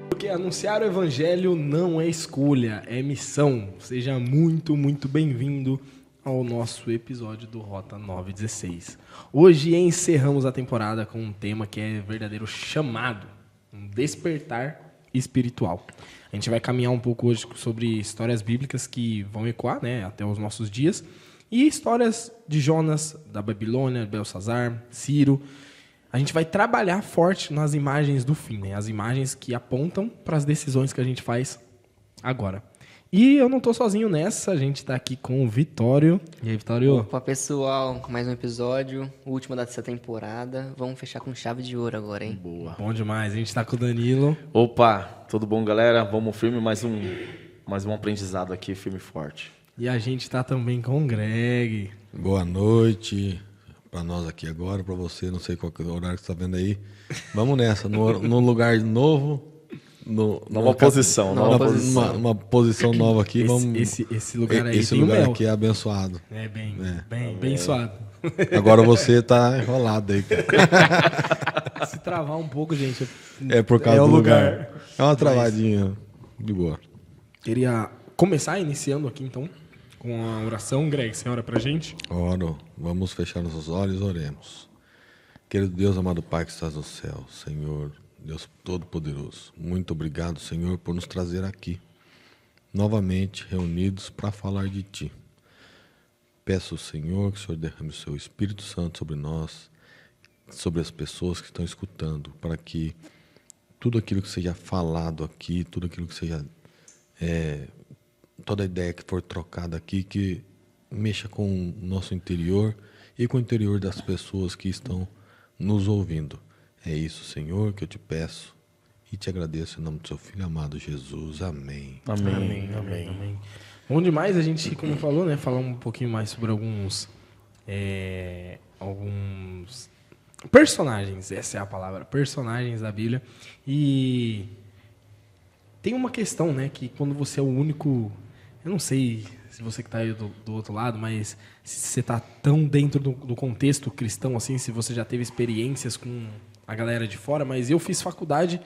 Porque anunciar o evangelho não é escolha, é missão. Seja muito, muito bem-vindo ao nosso episódio do Rota 916. Hoje encerramos a temporada com um tema que é verdadeiro chamado, um despertar espiritual. A gente vai caminhar um pouco hoje sobre histórias bíblicas que vão ecoar, né, até os nossos dias, e histórias de Jonas, da Babilônia, Belsazar, Ciro. A gente vai trabalhar forte nas imagens do fim, né? As imagens que apontam para as decisões que a gente faz agora. E eu não tô sozinho nessa, a gente tá aqui com o Vitório. E aí, Vitório? Opa, pessoal, mais um episódio, o último dessa temporada. Vamos fechar com chave de ouro agora, hein? Boa. Bom demais, a gente tá com o Danilo. Opa, tudo bom, galera? Vamos firme, mais um aprendizado aqui, firme e forte. E a gente tá também com o Greg. Boa noite para nós aqui agora, para você, não sei qual que é o horário que você está vendo aí. Vamos nessa, num lugar novo, Numa posição. Uma posição nova aqui. Esse lugar aí esse tem lugar o mel. aqui é abençoado. É bem suado. Agora você tá enrolado aí. Se travar um pouco, gente, É por causa o do lugar. É uma travadinha de boa. Queria começar iniciando aqui, então, com a oração. Greg, você ora pra gente? Oro, vamos fechar nossos olhos e oremos. Querido Deus, amado Pai que estás no céu, Senhor, Deus Todo-Poderoso, muito obrigado, Senhor, por nos trazer aqui, novamente reunidos para falar de Ti. Peço, Senhor, que o Senhor derrame o Seu Espírito Santo sobre nós, sobre as pessoas que estão escutando, para que tudo aquilo que seja falado aqui, tudo aquilo que seja, toda ideia que for trocada aqui, que mexa com o nosso interior e com o interior das pessoas que estão nos ouvindo. É isso, Senhor, que eu te peço e te agradeço em nome do seu Filho amado Jesus. Amém. Amém. Bom demais a gente, como falou, né, falar um pouquinho mais sobre alguns personagens, essa é a palavra, personagens da Bíblia. E tem uma questão, né, que quando você é o único, eu não sei se você que está aí do outro lado, mas se você está tão dentro do contexto cristão, assim, se você já teve experiências com a galera de fora, mas eu fiz faculdade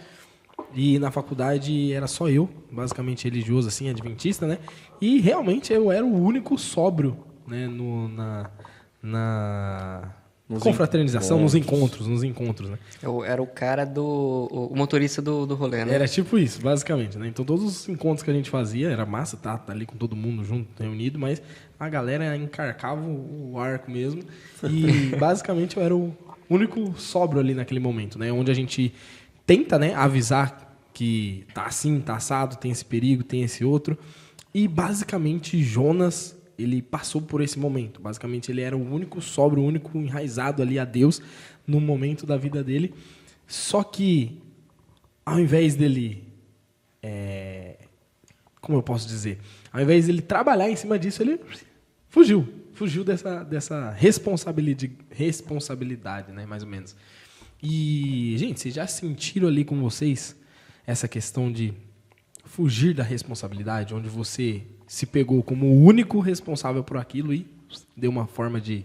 e na faculdade era só eu, basicamente religioso, assim, adventista, né? E realmente eu era o único sóbrio, né, na confraternização, nos encontros, né? Eu era o cara o motorista do rolê, né? Era tipo isso, basicamente, né? Então todos os encontros que a gente fazia, era massa, tá ali com todo mundo junto, reunido, mas a galera encarcava o arco mesmo. E basicamente eu era o único sóbrio ali naquele momento, né? Onde a gente tenta, né, avisar que tá assim, tá assado, tem esse perigo, tem esse outro. E basicamente Jonas, ele passou por esse momento. Basicamente ele era o único sóbrio, o único enraizado ali a Deus no momento da vida dele. Só que ao invés dele, como eu posso dizer, ao invés dele trabalhar em cima disso, ele fugiu dessa responsabilidade, né, mais ou menos. E, gente, vocês já sentiram ali com vocês essa questão de fugir da responsabilidade, onde você se pegou como o único responsável por aquilo e deu uma forma de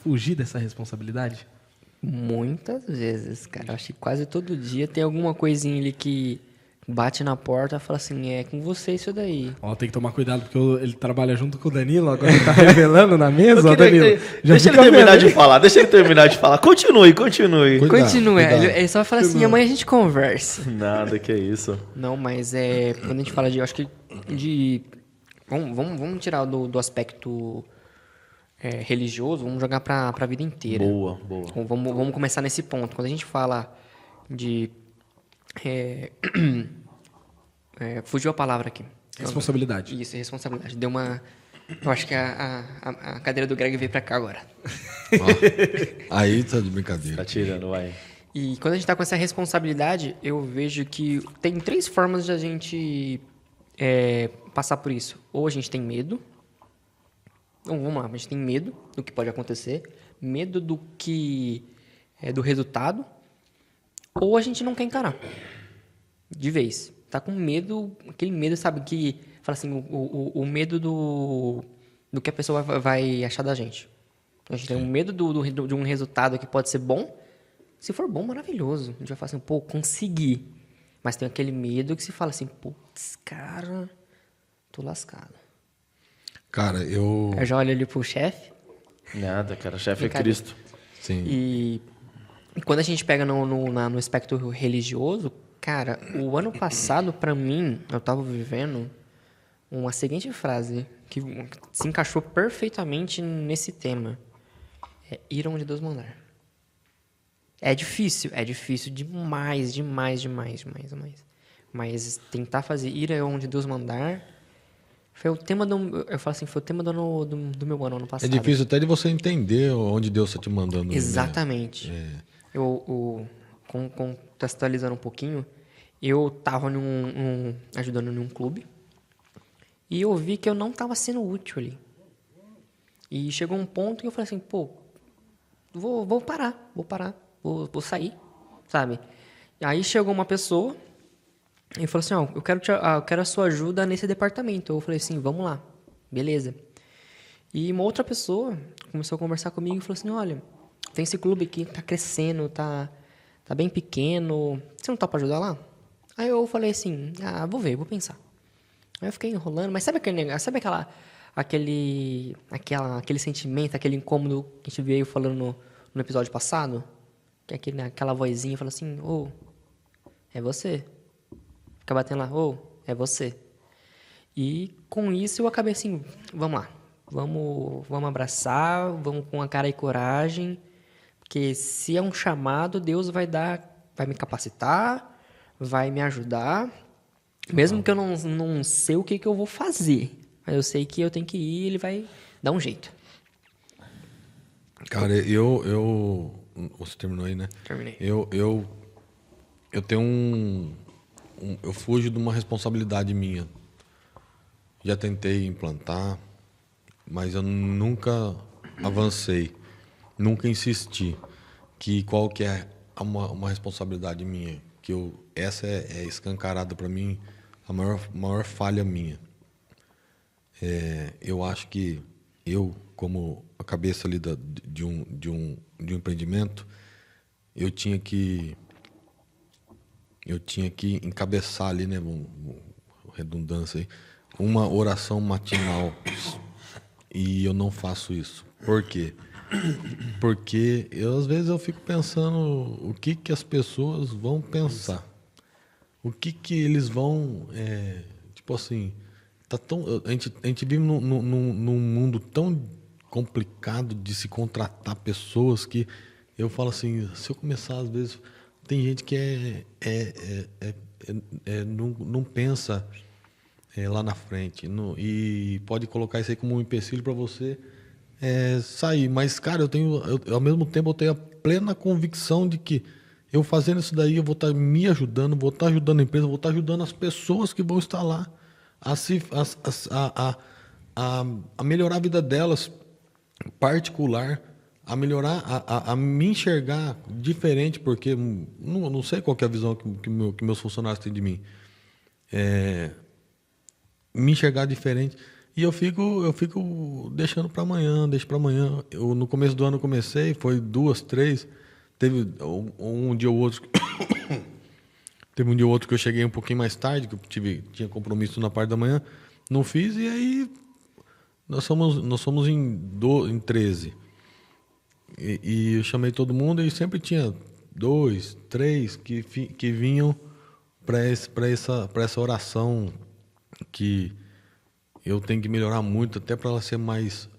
fugir dessa responsabilidade? Muitas vezes, cara. Acho que quase todo dia tem alguma coisinha ali que bate na porta e fala assim, é com você isso daí. Ó, tem que tomar cuidado, porque ele trabalha junto com o Danilo, agora ele tá revelando na mesa, ó, Danilo. Deixa ele terminar de falar, Continue. Continua. Cuidado. Ele só vai falar assim, amanhã a gente conversa. Nada, que é isso. Não, mas quando a gente fala de, eu acho que vamos tirar do aspecto religioso, vamos jogar pra vida inteira. Boa. Então, vamos começar nesse ponto. Quando a gente fala de fugiu a palavra aqui. Responsabilidade. Isso, responsabilidade. Deu uma... Eu acho que a cadeira do Greg veio pra cá agora. Ó, aí tá de brincadeira. Tá tirando, vai. E quando a gente tá com essa responsabilidade, eu vejo que tem 3 formas de a gente passar por isso. Ou a gente tem medo. Então, vamos lá. A gente tem medo do que pode acontecer. Medo do resultado. Ou a gente não quer encarar. De vez. Tá com medo, aquele medo, sabe, que... Fala assim, o medo do que a pessoa vai achar da gente. A gente tem um medo de um resultado que pode ser bom, Se for bom, maravilhoso. A gente vai falar assim, pô, consegui. Mas tem aquele medo que se fala assim, putz, cara, tô lascado. Cara, eu... Aí já olha ali pro chefe. Nada, cara. Chefe é Brincadeira. Cristo. Sim. E quando a gente pega no espectro religioso, cara, o ano passado, pra mim, eu tava vivendo uma seguinte frase que se encaixou perfeitamente nesse tema. É ir onde Deus mandar. É difícil demais, demais, demais, demais, demais. Mas tentar fazer ir onde Deus mandar foi o tema eu falo assim, foi o tema do meu ano passado. É difícil até de você entender onde Deus está te mandando. Exatamente. Né? Contextualizando um pouquinho, eu tava ajudando em um clube e eu vi que eu não tava sendo útil ali. E chegou um ponto que eu falei assim, pô, vou parar, vou sair, sabe? E aí chegou uma pessoa e falou assim, ó, eu quero a sua ajuda nesse departamento. Eu falei assim, vamos lá, beleza. E uma outra pessoa começou a conversar comigo e falou assim, olha, tem esse clube aqui que tá crescendo, tá bem pequeno, você não tá pra ajudar lá? Aí eu falei assim, vou ver, vou pensar. Aí eu fiquei enrolando, mas sabe aquele negócio, sabe aquele sentimento, aquele incômodo que a gente veio falando no episódio passado? Que é aquela vozinha fala assim, é você. Fica batendo lá, é você. E com isso eu acabei assim, vamos lá. Vamos abraçar, vamos com a cara e coragem. Porque se é um chamado, Deus vai me capacitar, vai me ajudar. Mesmo que eu não sei o que eu vou fazer. Mas eu sei que eu tenho que ir, ele vai dar um jeito. Cara, você terminou aí, né? Terminei. Eu tenho eu fujo de uma responsabilidade minha. Já tentei implantar, mas eu nunca avancei, nunca insisti. Qual que é uma responsabilidade minha? Essa é escancarada para mim, a maior falha minha. Eu acho que eu, como a cabeça ali de um empreendimento, eu tinha que encabeçar ali, né, redundância aí, uma oração matinal. E eu não faço isso. Por quê? Porque às vezes eu fico pensando o que as pessoas vão pensar. O que eles vão... tipo assim, a gente vive num mundo tão complicado de se contratar pessoas que eu falo assim, se eu começar às vezes... Tem gente que não pensa lá na frente e pode colocar isso aí como um empecilho para você sair. Mas, cara, ao mesmo tempo eu tenho a plena convicção de que eu fazendo isso daí eu vou estar me ajudando, vou estar ajudando a empresa, vou estar ajudando as pessoas que vão estar lá a melhorar a vida delas particular, a melhorar, a me enxergar diferente, porque não sei qual que é a visão que meus funcionários têm de mim. Me enxergar diferente. E eu fico deixando para amanhã, deixo para amanhã. No começo do ano eu comecei, foi 2, 3, teve um dia ou outro... Teve um dia ou outro que eu cheguei um pouquinho mais tarde, que eu tinha compromisso na parte da manhã, não fiz, e aí nós somos em 13. E eu chamei todo mundo e sempre tinha 2, 3 que vinham para essa oração que eu tenho que melhorar muito, até para ela ser mais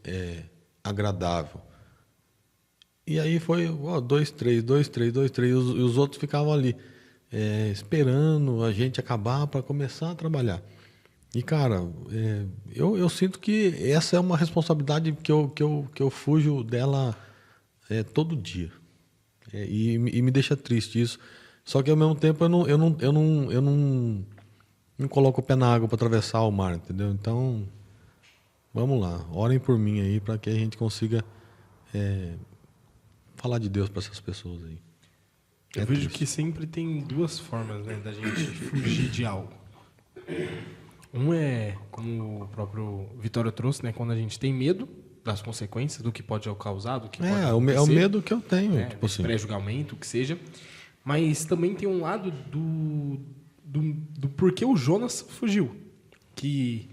agradável. E aí foi 2, 3, 2, 3, 2, 3, e os outros ficavam ali esperando a gente acabar para começar a trabalhar. E, cara, eu sinto que essa é uma responsabilidade que eu fujo dela todo dia. E me deixa triste isso. Só que, ao mesmo tempo, eu não coloco o pé na água para atravessar o mar, entendeu? Então, vamos lá. Orem por mim aí para que a gente consiga falar de Deus para essas pessoas aí. Eu vejo que sempre tem duas formas, né, da gente fugir de algo. Um é, como o próprio Vitório trouxe, né, quando a gente tem medo das consequências, do que pode causar, do que pode É o acontecer, medo que eu tenho, né, tipo assim. pré-julgamento, o que seja. Mas também tem um lado do porquê o Jonas fugiu. Que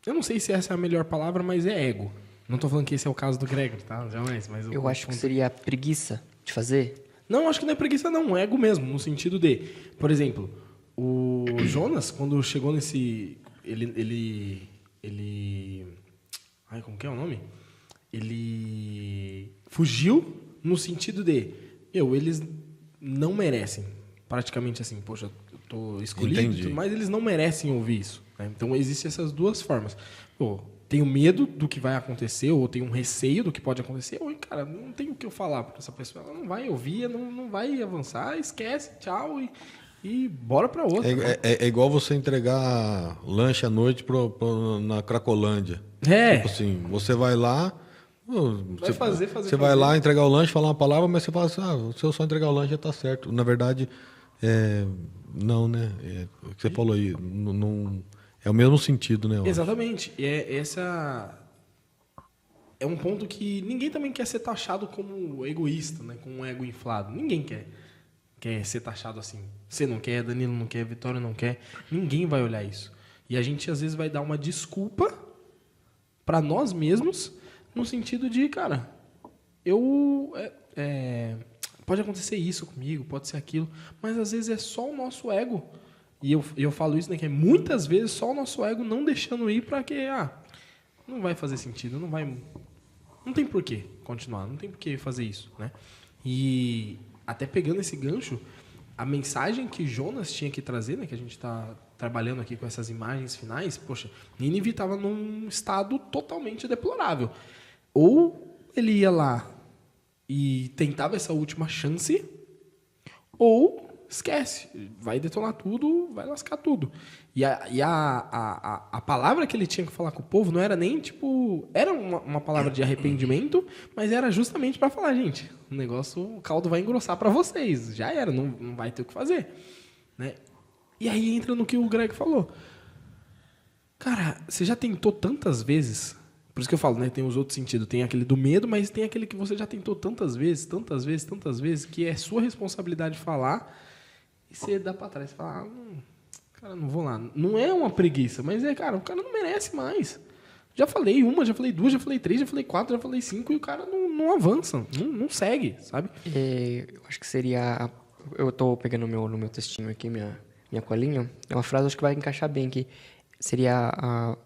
eu não sei se essa é a melhor palavra, mas é ego. Não tô falando que esse é o caso do Gregory, tá? Jamais. Mas Eu acho que seria a preguiça de fazer. Não, acho que não é preguiça, não. É ego mesmo, no sentido de... Por exemplo, o Jonas, quando chegou nesse... Ele... Ai, como que é o nome? Ele fugiu no sentido de... eles não merecem. Praticamente assim, poxa, eu tô escolhido, Entendi. mas eles não merecem ouvir isso, né? Então, existem essas duas formas. Pô, tenho medo do que vai acontecer, ou tenho um receio do que pode acontecer, ou, cara, não tem o que eu falar para essa pessoa. Ela não vai ouvir, não vai avançar, esquece, tchau, e bora para outra. Né? É igual você entregar lanche à noite na Cracolândia. É. Tipo assim, você vai lá... Você vai lá entregar o lanche, falar uma palavra, mas você fala assim, se eu só entregar o lanche já tá certo. Na verdade, não, né? O que você falou aí, não, é o mesmo sentido, né? Exatamente. E essa é um ponto que ninguém também quer ser taxado como egoísta, né? Com um ego inflado. Ninguém quer ser taxado assim. Você não quer, Danilo não quer, Vitória não quer. Ninguém vai olhar isso. E a gente, às vezes, vai dar uma desculpa para nós mesmos, no sentido de, cara, pode acontecer isso comigo, pode ser aquilo, mas às vezes é só o nosso ego. E eu falo isso, né, que é muitas vezes só o nosso ego não deixando ir para que, não vai fazer sentido, não tem por que continuar, não tem por que fazer isso, né? E até pegando esse gancho, a mensagem que Jonas tinha que trazer, né, que a gente está trabalhando aqui com essas imagens finais, poxa, Nínive estava num estado totalmente deplorável. Ou ele ia lá e tentava essa última chance, ou esquece, vai detonar tudo, vai lascar tudo. E a palavra que ele tinha que falar com o povo não era nem, tipo... Era uma palavra de arrependimento, mas era justamente para falar, gente, o caldo vai engrossar para vocês. Já era, não vai ter o que fazer. Né? E aí entra no que o Greg falou. Cara, você já tentou tantas vezes... Por isso que eu falo, né? Tem os outros sentidos. Tem aquele do medo, mas tem aquele que você já tentou tantas vezes, que é sua responsabilidade falar e você dá pra trás e fala, cara, não vou lá. Não é uma preguiça, mas cara, o cara não merece mais. Já falei uma, já falei duas, já falei três, já falei quatro, já falei cinco e o cara não avança, não segue, sabe? Eu acho que seria... Eu tô pegando no meu textinho aqui, minha colinha. É uma frase acho que vai encaixar bem, que seria a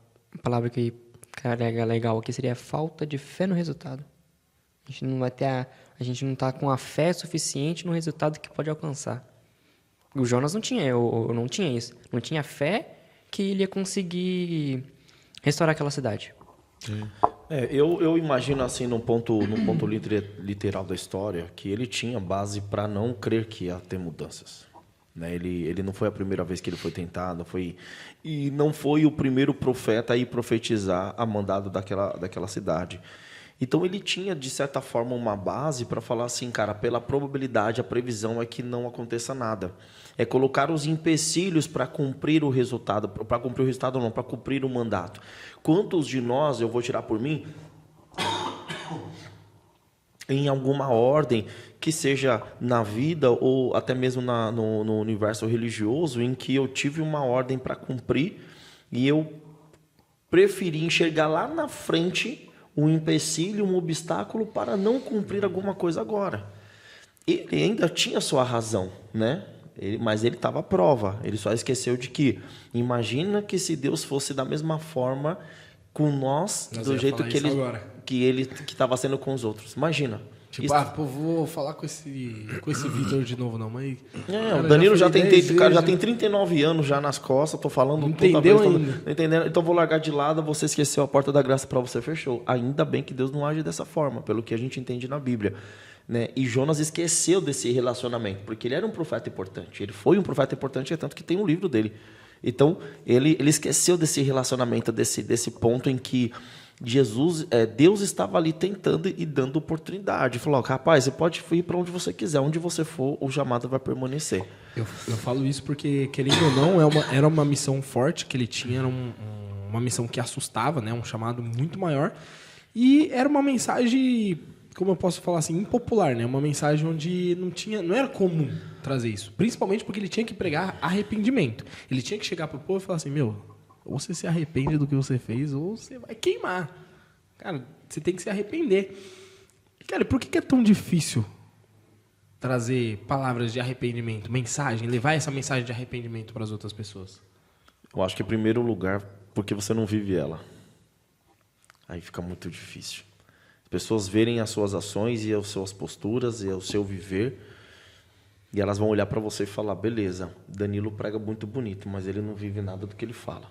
palavra que carrega legal aqui, seria a falta de fé no resultado. A gente não tá com a fé suficiente no resultado que pode alcançar. O Jonas não tinha, eu não tinha isso. Não tinha fé que ele ia conseguir restaurar aquela cidade. Eu imagino assim, num ponto literal da história, que ele tinha base para não crer que ia ter mudanças. Né? Ele não foi a primeira vez que ele foi tentado, e não foi o primeiro profeta a ir profetizar a mandado daquela cidade. Então ele tinha, de certa forma, uma base para falar assim, cara, pela probabilidade, a previsão é que não aconteça nada. É colocar os empecilhos para cumprir o resultado, para cumprir o mandato. Quantos de nós, eu vou tirar por mim, em alguma ordem, que seja na vida ou até mesmo no universo religioso, em que eu tive uma ordem para cumprir e eu preferi enxergar lá na frente um empecilho, um obstáculo para não cumprir alguma coisa agora. Ele ainda tinha sua razão, né? Mas ele estava à prova. Ele só esqueceu de que, imagina que se Deus fosse da mesma forma com nós do jeito que ele estava sendo com os outros. Imagina. Tipo, vou falar com esse Vitor de novo, não, mas... o Danilo já tem 39 anos já nas costas, tô falando... Não entendeu ainda. Não entendendo, então vou largar de lado, você esqueceu a porta da graça para você, fechou. Ainda bem que Deus não age dessa forma, pelo que a gente entende na Bíblia. Né? E Jonas esqueceu desse relacionamento, porque ele era um profeta importante. Ele foi um profeta importante, é tanto que tem um livro dele. Então, ele esqueceu desse relacionamento, desse ponto em que Deus estava ali tentando e dando oportunidade. Falou, rapaz, você pode ir para onde você quiser, onde você for, o chamado vai permanecer. Eu falo isso porque, querendo ou não, era uma missão forte que ele tinha, era uma missão que assustava, né? Um chamado muito maior. E era uma mensagem, como eu posso falar assim, impopular, né? Uma mensagem onde não era comum trazer isso. Principalmente porque ele tinha que pregar arrependimento. Ele tinha que chegar pro povo e falar assim, meu, ou você se arrepende do que você fez, ou você vai queimar. Cara, você tem que se arrepender. Cara, por que é tão difícil trazer palavras de arrependimento, mensagem, levar essa mensagem de arrependimento para as outras pessoas? Eu acho que, em primeiro lugar, porque você não vive ela. Aí fica muito difícil. As pessoas verem as suas ações e as suas posturas e o seu viver, e elas vão olhar para você e falar, beleza, Danilo prega muito bonito, mas ele não vive nada do que ele fala.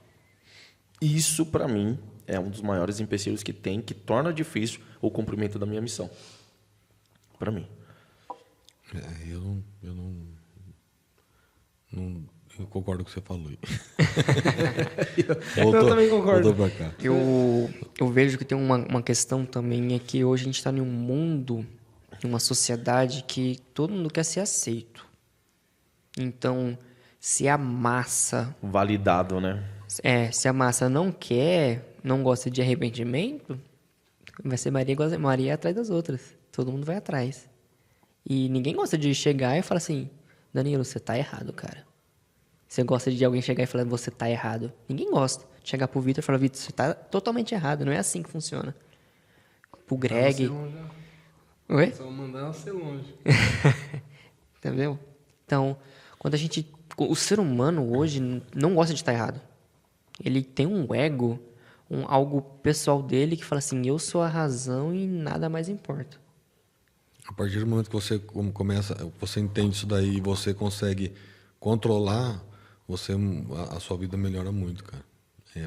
Isso, para mim, é um dos maiores empecilhos que tem, que torna difícil o cumprimento da minha missão. Para mim. Eu concordo com o que você falou aí. Eu também concordo. Voltou pra cá. Eu vejo que tem uma questão também, é que hoje a gente está em um mundo, em uma sociedade que todo mundo quer ser aceito. Então, se a massa... Validado, né? se a massa não quer, não gosta de arrependimento, vai ser Maria atrás das outras. Todo mundo vai atrás. E ninguém gosta de chegar e falar assim, Danilo, você tá errado, cara. Você gosta de alguém chegar e falar, você tá errado. Ninguém gosta de chegar pro Vitor e falar, Vitor, você tá totalmente errado. Não é assim que funciona. Pro Greg... Oi? Só mandar você longe. Entendeu? Então, quando o ser humano hoje não gosta de estar errado. Ele tem um ego, algo pessoal dele que fala assim, eu sou a razão e nada mais importa. A partir do momento que você você entende isso daí e você consegue controlar, a sua vida melhora muito, cara.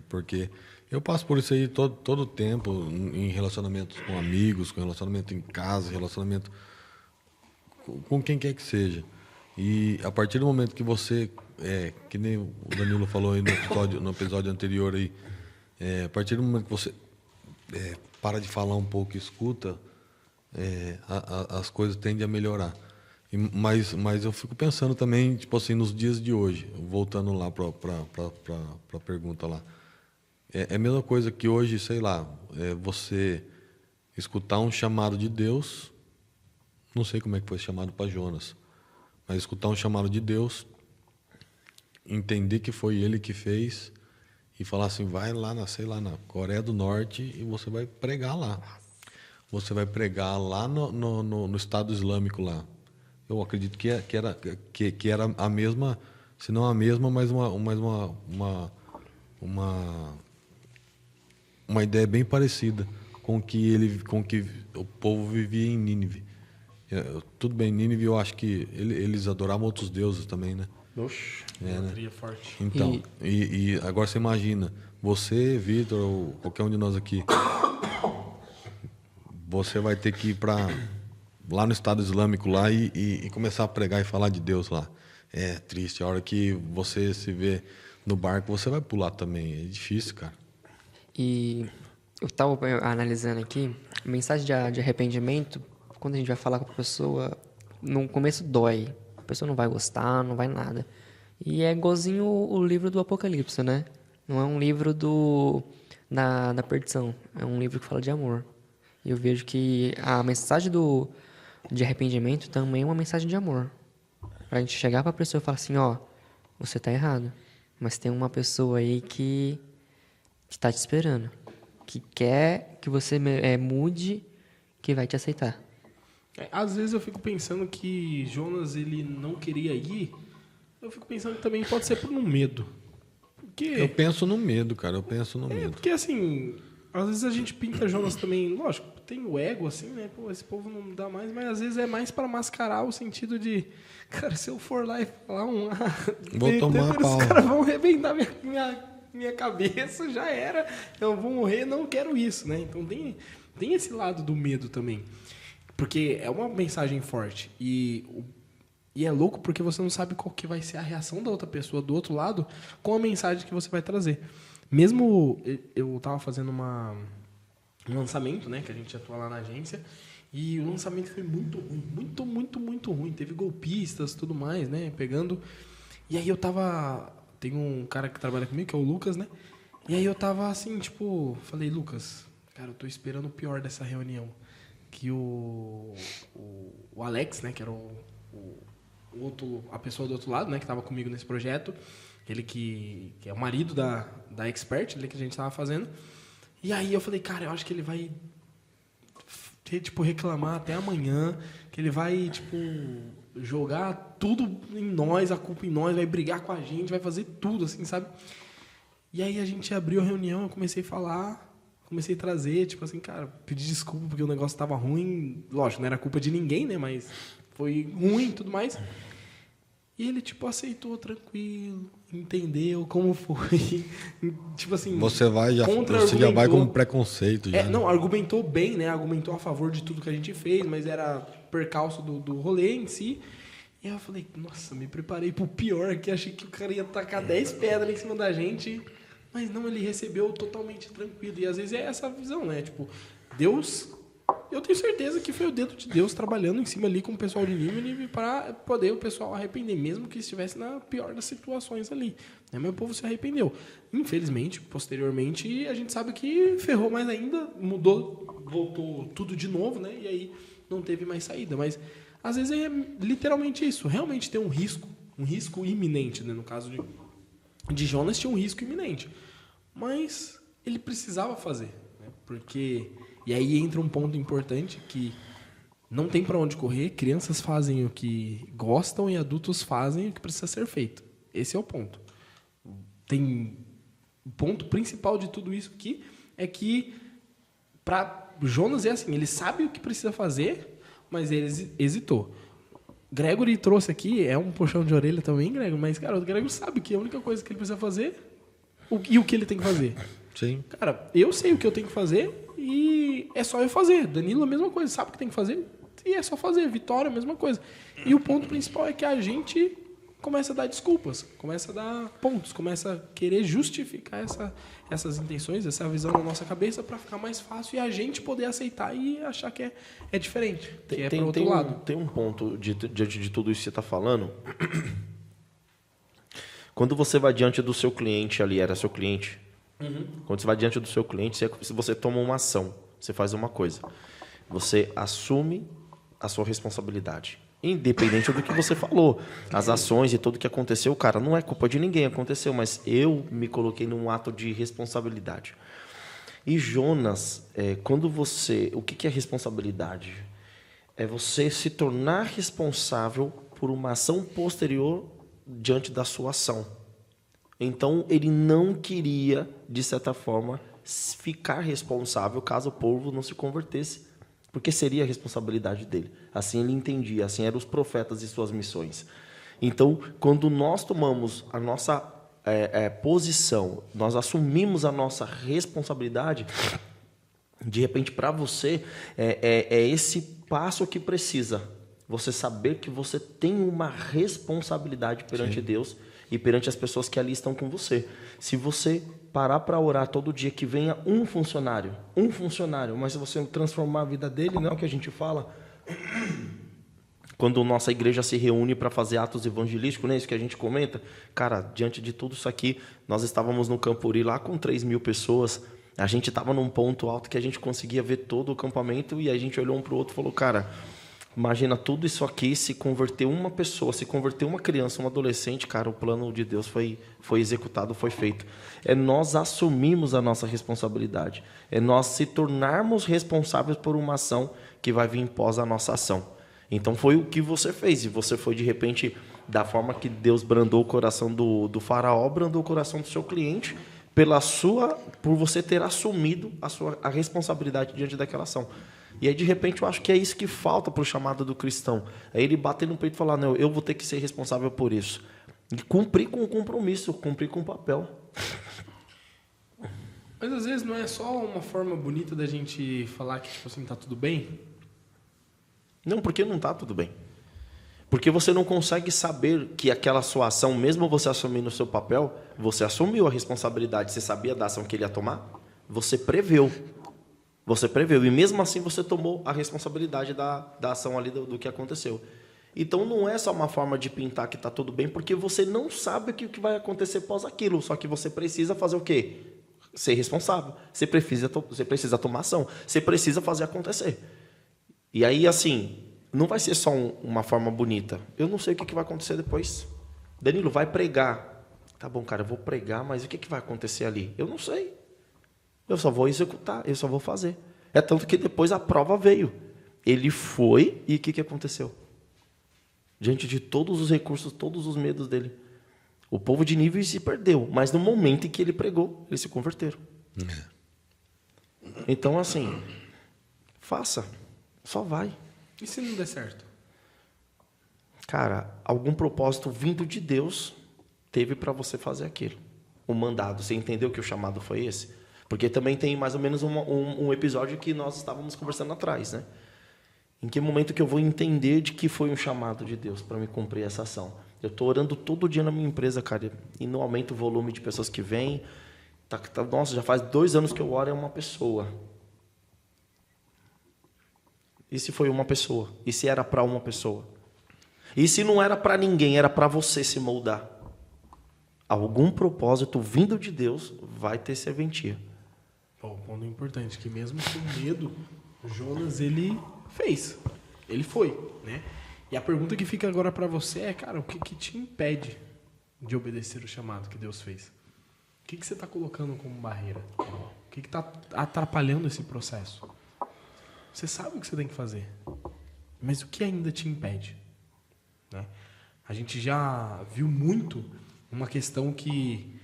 Porque eu passo por isso aí todo o tempo, em relacionamentos com amigos, com relacionamento em casa, relacionamento com quem quer que seja. E a partir do momento que você, que nem o Danilo falou aí no episódio anterior aí, a partir do momento que você para de falar um pouco e escuta, as coisas tendem a melhorar. Mas eu fico pensando também, tipo assim, nos dias de hoje, voltando lá para a pergunta lá. É a mesma coisa que hoje, sei lá, você escutar um chamado de Deus, não sei como é que foi chamado para Jonas, mas escutar um chamado de Deus, entender que foi ele que fez e falar assim, vai lá na Coreia do Norte e você vai pregar lá. Você vai pregar lá no Estado Islâmico lá. Eu acredito que era a mesma, se não a mesma, mas uma ideia bem parecida com que o povo vivia em Nínive. Tudo bem, Nínive, eu acho que eles adoravam outros deuses também, né? Oxi. Né? Forte. Então, e agora você imagina, você, Vitor, ou qualquer um de nós aqui, você vai ter que ir lá no Estado Islâmico lá e começar a pregar e falar de Deus lá. É triste, a hora que você se vê no barco, você vai pular também. É difícil, cara. E eu estava analisando aqui, mensagem de arrependimento, quando a gente vai falar com a pessoa, no começo dói. A pessoa não vai gostar, não vai nada. E é igualzinho o livro do Apocalipse, né? Não é um livro da perdição, é um livro que fala de amor. E eu vejo que a mensagem de arrependimento também é uma mensagem de amor. Pra gente chegar pra pessoa e falar assim, ó, você tá errado, mas tem uma pessoa aí que tá te esperando, que quer que você mude, que vai te aceitar. Às vezes eu fico pensando que Jonas, ele não queria ir, eu fico pensando que também pode ser por um medo. Porque... Eu penso no medo, cara, medo. Porque assim, às vezes a gente pinta Jonas também, lógico, tem o ego assim, né? Pô, esse povo não dá mais, mas às vezes é mais para mascarar o sentido de, cara, se eu for lá e falar vou tomar pau. Os caras vão arrebentar minha cabeça, já era, eu vou morrer, não quero isso, né? Então tem esse lado do medo também. Porque é uma mensagem forte. E é louco porque você não sabe qual que vai ser a reação da outra pessoa do outro lado com a mensagem que você vai trazer. Mesmo eu estava fazendo um lançamento, né? Que a gente atua lá na agência. E o lançamento foi muito ruim. Muito, muito, muito ruim. Teve golpistas e tudo mais, né? Pegando. E aí eu tava... Tem um cara que trabalha comigo, que é o Lucas, né? E aí eu tava assim, tipo... Falei, Lucas, Cara, eu tô esperando o pior dessa reunião. Que o Alex, né, que era a pessoa do outro lado, né, que estava comigo nesse projeto, ele que é o marido da Expert, ele que a gente estava fazendo. E aí eu falei, cara, eu acho que ele vai reclamar até amanhã, que ele vai, jogar tudo em nós, a culpa em nós, vai brigar com a gente, vai fazer tudo, assim, sabe? E aí a gente abriu a reunião, eu comecei a falar, comecei a trazer, cara, pedir desculpa porque o negócio estava ruim. Lógico, não era culpa de ninguém, né? Mas foi ruim e tudo mais. E ele, aceitou tranquilo, entendeu como foi. Você já vai com preconceito. Já, não, argumentou bem, né? Argumentou a favor de tudo que a gente fez, mas era percalço do rolê em si. E aí eu falei, nossa, me preparei pro pior aqui, achei que o cara ia tacar 10 pedras em cima da gente. Mas não, ele recebeu totalmente tranquilo. E às vezes é essa visão, né? Deus... Eu tenho certeza que foi o dedo de Deus trabalhando em cima ali com o pessoal de Nínive para poder o pessoal arrepender, mesmo que estivesse na pior das situações ali. Mas o povo se arrependeu. Infelizmente, posteriormente, a gente sabe que ferrou mais ainda, mudou, voltou tudo de novo, né? E aí não teve mais saída. Mas às vezes é literalmente isso. Realmente tem um risco iminente, né? No caso de Jonas tinha um risco iminente. Mas ele precisava fazer, né? Porque... E aí entra um ponto importante que não tem para onde correr, crianças fazem o que gostam e adultos fazem o que precisa ser feito. Esse é o ponto. O ponto principal de tudo isso aqui é que para Jonas é assim, ele sabe o que precisa fazer, mas ele hesitou. Gregory trouxe aqui, é um puxão de orelha também, Gregory, mas, cara, o Gregory sabe que a única coisa que ele precisa fazer e o que ele tem que fazer. Sim. Cara, eu sei o que eu tenho que fazer e é só eu fazer. Danilo, a mesma coisa, sabe o que tem que fazer e é só fazer. Vitória, a mesma coisa. E o ponto principal é que a gente começa a dar desculpas, começa a dar pontos, começa a querer justificar essas intenções, essa visão na nossa cabeça para ficar mais fácil e a gente poder aceitar e achar que é diferente, que é para o outro lado. Tem um ponto diante de tudo isso que você está falando. Quando você vai diante do seu cliente ali, era seu cliente. Quando você vai diante do seu cliente, se você toma uma ação, você faz uma coisa. Você assume a sua responsabilidade. Independente do que você falou. As ações e tudo que aconteceu, cara, não é culpa de ninguém, aconteceu, mas eu me coloquei num ato de responsabilidade. E Jonas, o que é responsabilidade? É você se tornar responsável por uma ação posterior diante da sua ação. Então, ele não queria, de certa forma, ficar responsável caso o povo não se convertesse, porque seria a responsabilidade dele. Assim ele entendia, assim eram os profetas e suas missões. Então, quando nós tomamos a nossa posição, nós assumimos a nossa responsabilidade, de repente, para você, é esse passo que precisa. Você saber que você tem uma responsabilidade perante Deus e perante as pessoas que ali estão com você. Se você parar para orar todo dia que venha um funcionário, mas se você transformar a vida dele, não é o que a gente fala. Quando nossa igreja se reúne para fazer atos evangelísticos, não é isso que a gente comenta? Cara, diante de tudo isso aqui, nós estávamos no Campuri lá com 3.000 pessoas, a gente estava num ponto alto que a gente conseguia ver todo o acampamento e a gente olhou um para o outro e falou, cara... Imagina tudo isso aqui, se converter uma pessoa, se converter uma criança, um adolescente, cara, o plano de Deus foi executado, foi feito. É nós assumirmos a nossa responsabilidade. É nós se tornarmos responsáveis por uma ação que vai vir pós a nossa ação. Então foi o que você fez. E você foi, de repente, da forma que Deus brandou o coração do faraó, brandou o coração do seu cliente, por você ter assumido a responsabilidade diante daquela ação. E aí, de repente, eu acho que é isso que falta para o chamado do cristão. É ele bater no peito e falar, não, eu vou ter que ser responsável por isso. E cumprir com o compromisso, cumprir com o papel. Mas, às vezes, não é só uma forma bonita da gente falar que, tá tudo bem? Não, porque não está tudo bem. Porque você não consegue saber que aquela sua ação, mesmo você assumindo o seu papel, você assumiu a responsabilidade, você sabia da ação que ele ia tomar? Você preveu. E mesmo assim você tomou a responsabilidade da ação ali do que aconteceu. Então não é só uma forma de pintar que está tudo bem, porque você não sabe o que vai acontecer após aquilo, só que você precisa fazer o quê? ser responsável. Você precisa tomar ação. Você precisa fazer acontecer. E aí, assim, não vai ser só uma forma bonita. Eu não sei o que vai acontecer depois. Danilo, vai pregar. Tá bom, cara, eu vou pregar, mas o que vai acontecer ali? Eu não sei. Eu só vou executar, eu só vou fazer. É tanto que depois a prova veio. Ele foi e o que aconteceu? Diante de todos os recursos, todos os medos dele. O povo de Nínive se perdeu, mas no momento em que ele pregou, eles se converteram. Então, assim, faça. Só vai. E se não der certo? Cara, algum propósito vindo de Deus teve para você fazer aquilo. O mandado. Você entendeu que o chamado foi esse? Porque também tem mais ou menos um episódio que nós estávamos conversando atrás, né? Em que momento que eu vou entender de que foi um chamado de Deus para me cumprir essa ação? Eu estou orando todo dia na minha empresa, cara, e não aumenta o volume de pessoas que vêm. Nossa, já faz 2 anos que eu oro, é uma pessoa. E se foi uma pessoa? E se era para uma pessoa? E se não era para ninguém, era para você se moldar? Algum propósito vindo de Deus vai ter serventia. Bom, um ponto importante, que mesmo com medo, Jonas, ele fez. Ele foi, né? E a pergunta que fica agora para você é, cara, o que te impede de obedecer o chamado que Deus fez? O que você está colocando como barreira? O que está atrapalhando esse processo? Você sabe o que você tem que fazer, mas o que ainda te impede? Né? A gente já viu muito uma questão que...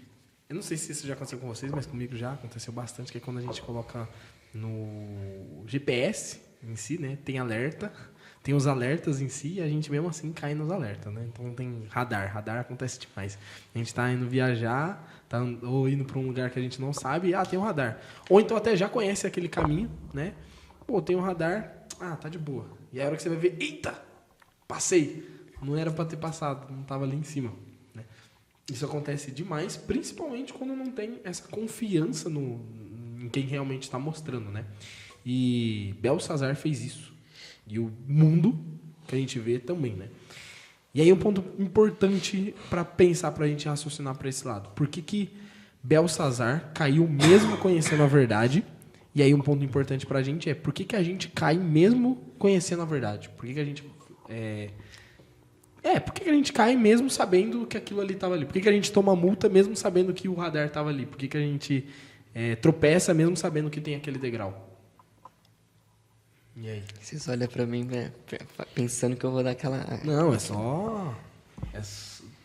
Eu não sei se isso já aconteceu com vocês, mas comigo já aconteceu bastante, que é quando a gente coloca no GPS em si, né? Tem alerta, tem os alertas em si, e a gente mesmo assim cai nos alertas, né? Então tem radar acontece demais. A gente está indo viajar, ou indo para um lugar que a gente não sabe, e tem um radar. Ou então até já conhece aquele caminho, né? Pô, tem um radar, tá de boa. E aí a hora que você vai ver, eita, passei. Não era para ter passado, não estava ali em cima. Né? Isso acontece demais, principalmente quando não tem essa confiança em quem realmente está mostrando, né? E Belsazar fez isso. E o mundo que a gente vê também, né? E aí um ponto importante para pensar, para a gente raciocinar para esse lado. Por que Belsazar caiu mesmo conhecendo a verdade? E aí um ponto importante para a gente é por que a gente cai mesmo conhecendo a verdade? Por que a gente... por que a gente cai mesmo sabendo que aquilo ali estava ali? Por que a gente toma multa mesmo sabendo que o radar estava ali? Por que a gente tropeça mesmo sabendo que tem aquele degrau? E aí? Vocês olham pra mim, né, pensando que eu vou dar aquela... Não, é só...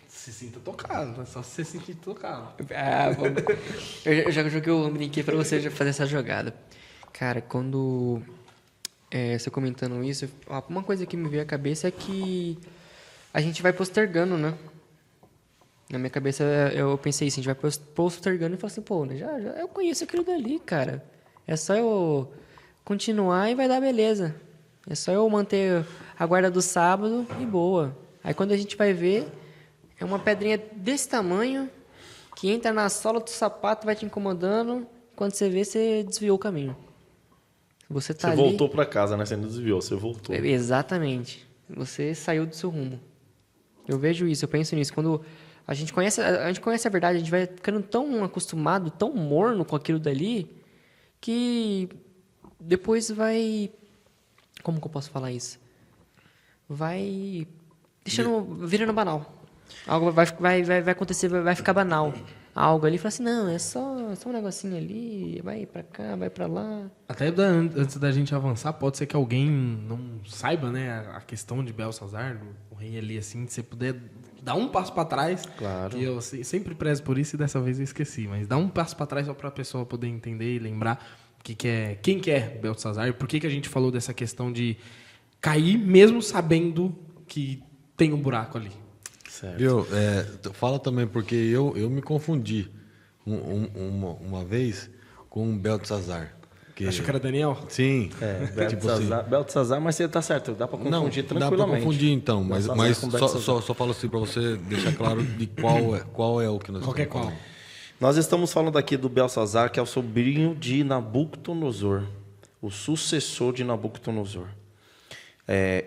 se sinta tocado, é só se sentir tocado. Eu já joguei o brinquei pra você fazer essa jogada. Cara, quando... você comentando isso, uma coisa que me veio à cabeça é que a gente vai postergando, né? Na minha cabeça eu pensei assim, a gente vai postergando e falar assim, pô, já eu conheço aquilo dali, cara. É só eu continuar e vai dar beleza. É só eu manter a guarda do sábado e boa. Aí quando a gente vai ver, é uma pedrinha desse tamanho que entra na sola do sapato, vai te incomodando. Quando você vê, você desviou o caminho. Você voltou para casa, né? Você não desviou, você voltou. Exatamente. Você saiu do seu rumo. Eu vejo isso, eu penso nisso. Quando a gente conhece a verdade, a gente vai ficando tão acostumado, tão morno com aquilo dali, que depois vai... Como que eu posso falar isso? Vai virando banal. Algo vai acontecer, vai ficar banal. Algo ali, fala assim, não, é só um negocinho ali, vai pra cá, vai pra lá. Até antes da gente avançar, pode ser que alguém não saiba, né, a questão de Belsazar, o rei ali, assim, se você puder dar um passo pra trás. Claro. Que eu sempre prezo por isso e dessa vez eu esqueci, mas dá um passo pra trás só pra pessoa poder entender e lembrar quem que é Belsazar e por que a gente falou dessa questão de cair mesmo sabendo que tem um buraco ali. Certo. Viu? Fala também, porque eu me confundi uma vez com o Belsazar. Achou que era Daniel? Sim. Belsazar, mas você tá certo, dá para confundir tranquilamente. Dá para confundir então, mas só só falo assim para você deixar claro de qual é o que nós estamos falando. Nós estamos falando aqui do Belsazar, que é o sobrinho de Nabucodonosor, o sucessor de Nabucodonosor.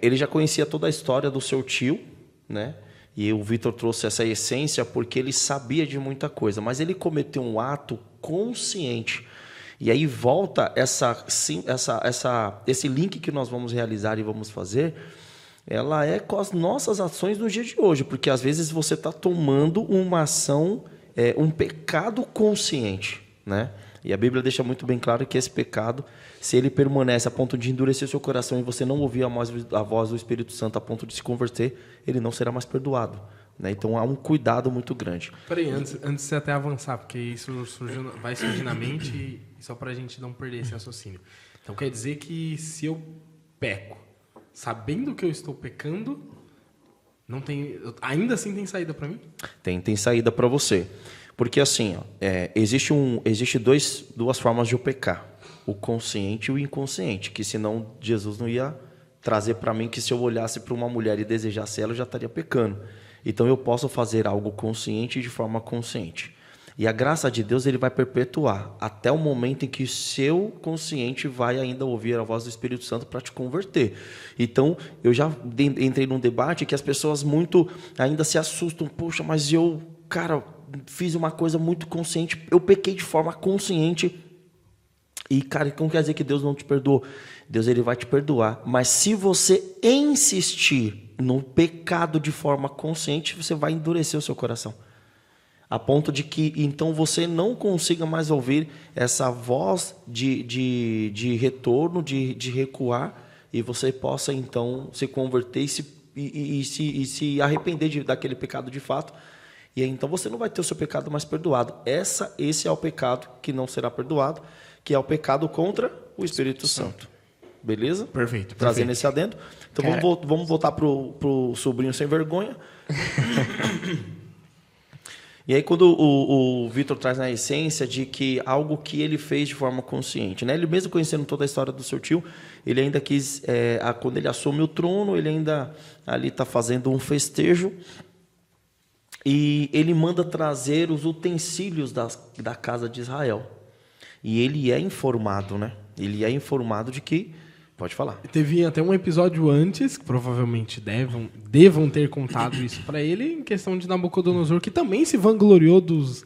Ele já conhecia toda a história do seu tio, né? E o Vitor trouxe essa essência porque ele sabia de muita coisa, mas ele cometeu um ato consciente. E aí volta esse link que nós vamos realizar e vamos fazer, ela é com as nossas ações no dia de hoje, porque às vezes você está tomando uma ação, um pecado consciente, né? E a Bíblia deixa muito bem claro que esse pecado, se ele permanece a ponto de endurecer seu coração e você não ouvir a voz do Espírito Santo a ponto de se converter, ele não será mais perdoado, né? Então há um cuidado muito grande. Peraí, antes de você até avançar, porque isso vai surgir na mente e só para a gente não perder esse raciocínio. Então quer dizer que se eu peco, sabendo que eu estou pecando, não tem, ainda assim tem saída para mim? Tem saída para você. Porque assim, existe duas formas de eu pecar. O consciente e o inconsciente. Que senão Jesus não ia trazer para mim que se eu olhasse para uma mulher e desejasse ela, eu já estaria pecando. Então eu posso fazer algo consciente de forma consciente. E a graça de Deus ele vai perpetuar até o momento em que o seu consciente vai ainda ouvir a voz do Espírito Santo para te converter. Então, eu já entrei num debate que as pessoas muito ainda se assustam. Poxa, mas eu, cara, fiz uma coisa muito consciente, eu pequei de forma consciente. E, cara, não quer dizer que Deus não te perdoou. Deus ele vai te perdoar. Mas se você insistir no pecado de forma consciente, você vai endurecer o seu coração. A ponto de que, então, você não consiga mais ouvir essa voz de retorno, de recuar, e você possa, então, se converter e se arrepender daquele pecado de fato. E aí, então, você não vai ter o seu pecado mais perdoado. Esse é o pecado que não será perdoado, que é o pecado contra o Espírito Santo. Beleza? Perfeito. Trazendo esse adendo. Então, vamos voltar pro sobrinho sem vergonha. E aí, quando o Vitor traz na essência de que algo que ele fez de forma consciente, né? Ele mesmo conhecendo toda a história do seu tio, ele ainda quis, quando ele assume o trono, ele ainda ali está fazendo um festejo e ele manda trazer os utensílios da casa de Israel. E ele é informado, né? Ele é informado de que... Pode falar. Teve até um episódio antes, que provavelmente devam ter contado isso para ele, em questão de Nabucodonosor, que também se vangloriou dos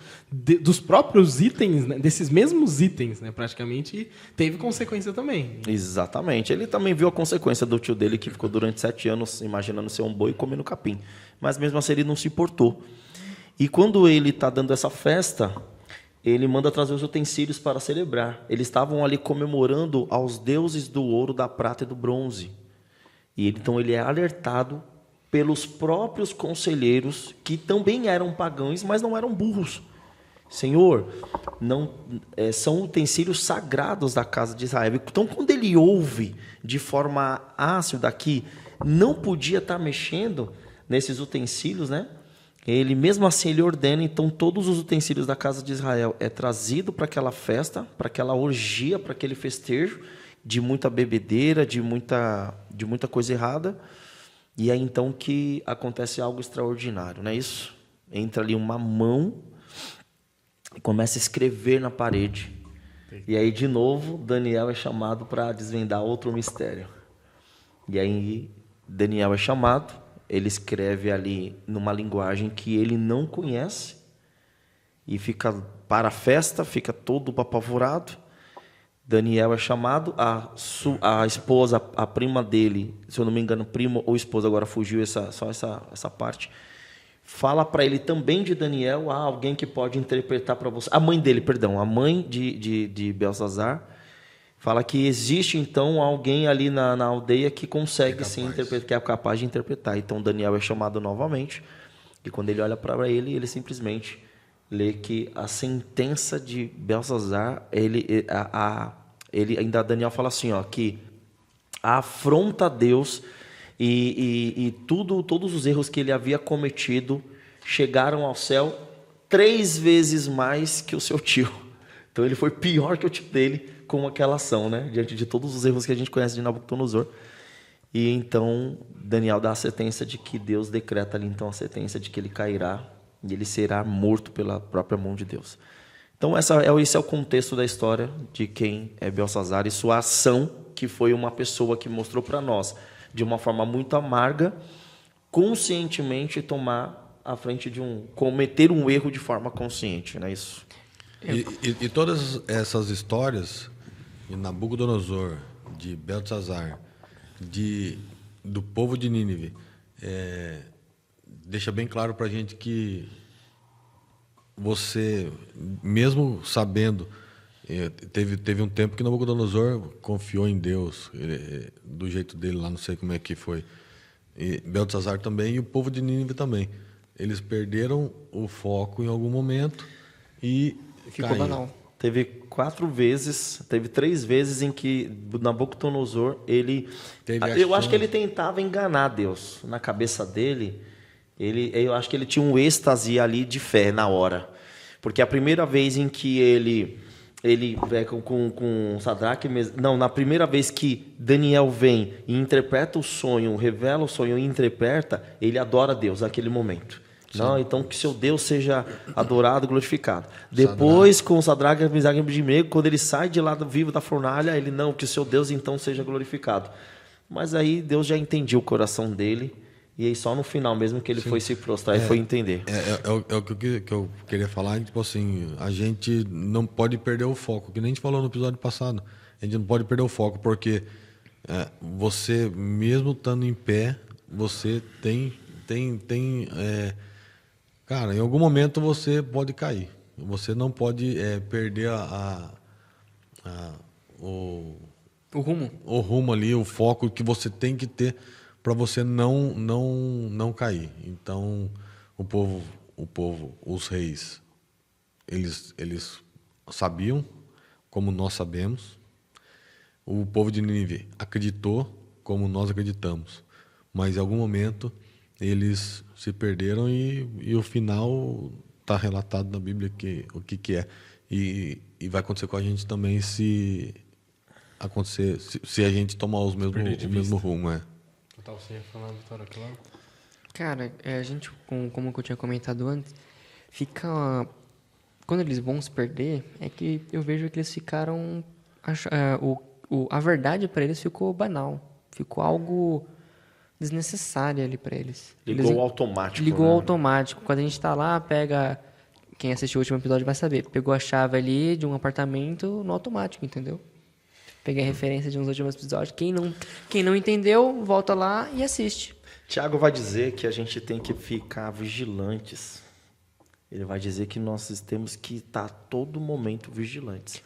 próprios itens, né, desses mesmos itens, né, praticamente, e teve consequência também. Exatamente. Ele também viu a consequência do tio dele, que ficou durante 7 anos imaginando ser um boi comendo capim. Mas mesmo assim ele não se importou. E quando ele está dando essa festa... ele manda trazer os utensílios para celebrar. Eles estavam ali comemorando aos deuses do ouro, da prata e do bronze. E então ele é alertado pelos próprios conselheiros, que também eram pagãos, mas não eram burros. Senhor, são utensílios sagrados da casa de Israel. Então, quando ele ouve de forma ácida que não podia estar mexendo nesses utensílios, né? Ele, mesmo assim, ele ordena, então, todos os utensílios da casa de Israel é trazido para aquela festa, para aquela orgia, para aquele festejo, de muita bebedeira, de muita coisa errada. E é então que acontece algo extraordinário, não é isso? Entra ali uma mão e começa a escrever na parede. E aí, de novo, Daniel é chamado para desvendar outro mistério. E aí, Daniel é chamado... ele escreve ali numa linguagem que ele não conhece e fica para a festa, fica todo apavorado. Daniel é chamado, a esposa, a prima dele, se eu não me engano, prima ou esposa, agora fugiu só essa parte, fala para ele também de Daniel, alguém que pode interpretar para você. A mãe dele, perdão, a mãe de Belsazar, fala que existe, então, alguém ali na aldeia que consegue sim interpretar, que é capaz de interpretar. Então, Daniel é chamado novamente. E quando ele olha para ele, ele simplesmente lê que a sentença de Belsazar, Daniel fala assim, que afronta a Deus e todos os erros que ele havia cometido chegaram ao céu 3 vezes mais que o seu tio. Então, ele foi pior que o tio dele, com aquela ação, né? Diante de todos os erros que a gente conhece de Nabucodonosor. E então Daniel dá a sentença de que Deus decreta ali então a sentença de que ele cairá e ele será morto pela própria mão de Deus. Então esse é o contexto da história de quem é Belsazar e sua ação, que foi uma pessoa que mostrou para nós de uma forma muito amarga conscientemente tomar a frente cometer um erro de forma consciente, não é isso? E todas essas histórias de Nabucodonosor, de Beltesazar, do povo de Nínive, deixa bem claro para a gente que você, mesmo sabendo, teve um tempo que Nabucodonosor confiou em Deus, do jeito dele lá, não sei como é que foi. E Beltesazar também, e o povo de Nínive também. Eles perderam o foco em algum momento e Ficou banal. Teve 3 vezes em que Nabucodonosor, eu acho que ele tentava enganar Deus. Na cabeça dele, eu acho que ele tinha um êxtase ali de fé na hora. Porque a primeira vez em que ele com Sadraque, na primeira vez que Daniel vem e interpreta o sonho, revela o sonho e interpreta, ele adora Deus naquele momento. Não, então que seu Deus seja adorado, glorificado. Depois, com Sadraque, Mesaque e Abednego, quando ele sai de lá vivo da fornalha, ele não, que seu Deus então seja glorificado. Mas aí Deus já entendia o coração dele, e aí só no final mesmo que ele foi se prostrar e foi entender. É o que eu queria falar, tipo assim, a gente não pode perder o foco, que nem a gente falou no episódio passado. A gente não pode perder o foco, porque você, mesmo estando em pé, você tem cara, em algum momento você pode cair. Você não pode perder o rumo ali, o foco que você tem que ter para você não cair. Então, o povo, os reis, eles sabiam, como nós sabemos. O povo de Nínive acreditou, como nós acreditamos. Mas em algum momento eles se perderam e o final está relatado na Bíblia o que é. E vai acontecer com a gente também se a gente tomar o mesmo rumo. Total, você ia falar, Vitória, claro. Cara, a gente, como eu tinha comentado antes, quando eles vão se perder, é que eu vejo que eles ficaram... a verdade para eles ficou banal. Ficou algo desnecessário ali para eles. Ligou automático. Ligou automático. Quando a gente tá lá, quem assistiu o último episódio vai saber. Pegou a chave ali de um apartamento no automático, entendeu? Peguei a referência de uns últimos episódios. Quem não entendeu, volta lá e assiste. Tiago vai dizer que a gente tem que ficar vigilantes. Ele vai dizer que nós temos que estar a todo momento vigilantes.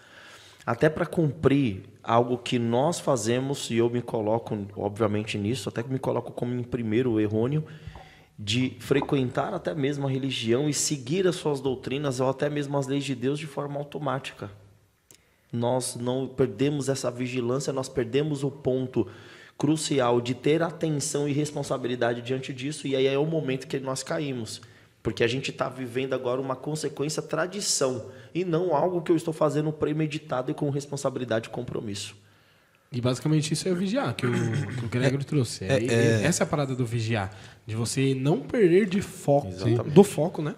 Até para cumprir algo que nós fazemos, e eu me coloco, obviamente, nisso, até que me coloco como em primeiro errôneo, de frequentar até mesmo a religião e seguir as suas doutrinas ou até mesmo as leis de Deus de forma automática. Nós não perdemos essa vigilância, nós perdemos o ponto crucial de ter atenção e responsabilidade diante disso, e aí é o momento que nós caímos. Porque a gente está vivendo agora uma consequência tradição, e não algo que eu estou fazendo premeditado e com responsabilidade e compromisso. E basicamente isso é o vigiar, que o Gregory trouxe. Essa é a parada do vigiar, de você não perder de foco, do foco, né?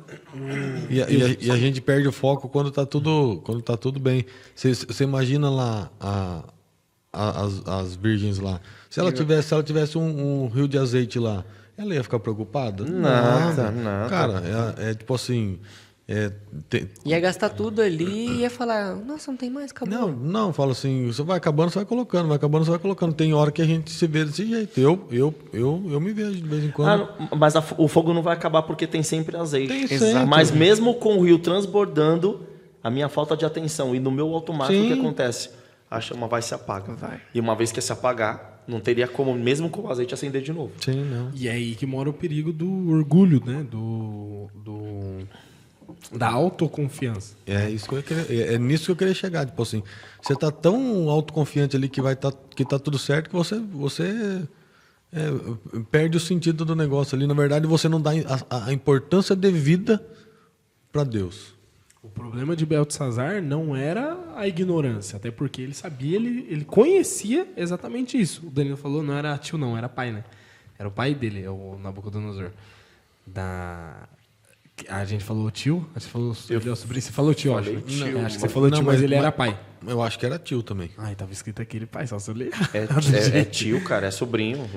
E a gente perde o foco quando tá tudo bem. Você imagina lá as virgens lá. Se ela tivesse um rio de azeite lá, ela ia ficar preocupada? Nada. Cara, tipo assim... Ia gastar tudo ali e ia falar, nossa, não tem mais, acabou. Não, fala assim, você vai acabando, você vai colocando, vai acabando, você vai colocando. Tem hora que a gente se vê desse jeito. Eu me vejo de vez em quando. Mas o fogo não vai acabar porque tem sempre azeite. Tem sempre. Mas mesmo com o rio transbordando, a minha falta de atenção e no meu automático, o que acontece? A chama vai se apagar. E uma vez que se apagar, não teria como, mesmo com o azeite, acender de novo. Sim, não. E é aí que mora o perigo do orgulho, né? Da autoconfiança. É isso que eu queria, é nisso que eu queria chegar. Tipo assim, você tá tão autoconfiante ali que tá tudo certo que você perde o sentido do negócio ali. Na verdade, você não dá a importância devida para Deus. O problema de Beltesazar não era a ignorância, até porque ele sabia, ele conhecia exatamente isso. O Danilo falou, não era tio não, era pai, né? Era o pai dele, o Nabucodonosor. A gente falou tio? Acho que ele é o sobrinho. Você falou tio, Falei acho. tio, Acho que você mas- falou tio, mas ele era pai. Eu acho que era tio também. Ai, tava escrito aqui ele pai, só se eu ler. É tio, cara, é sobrinho.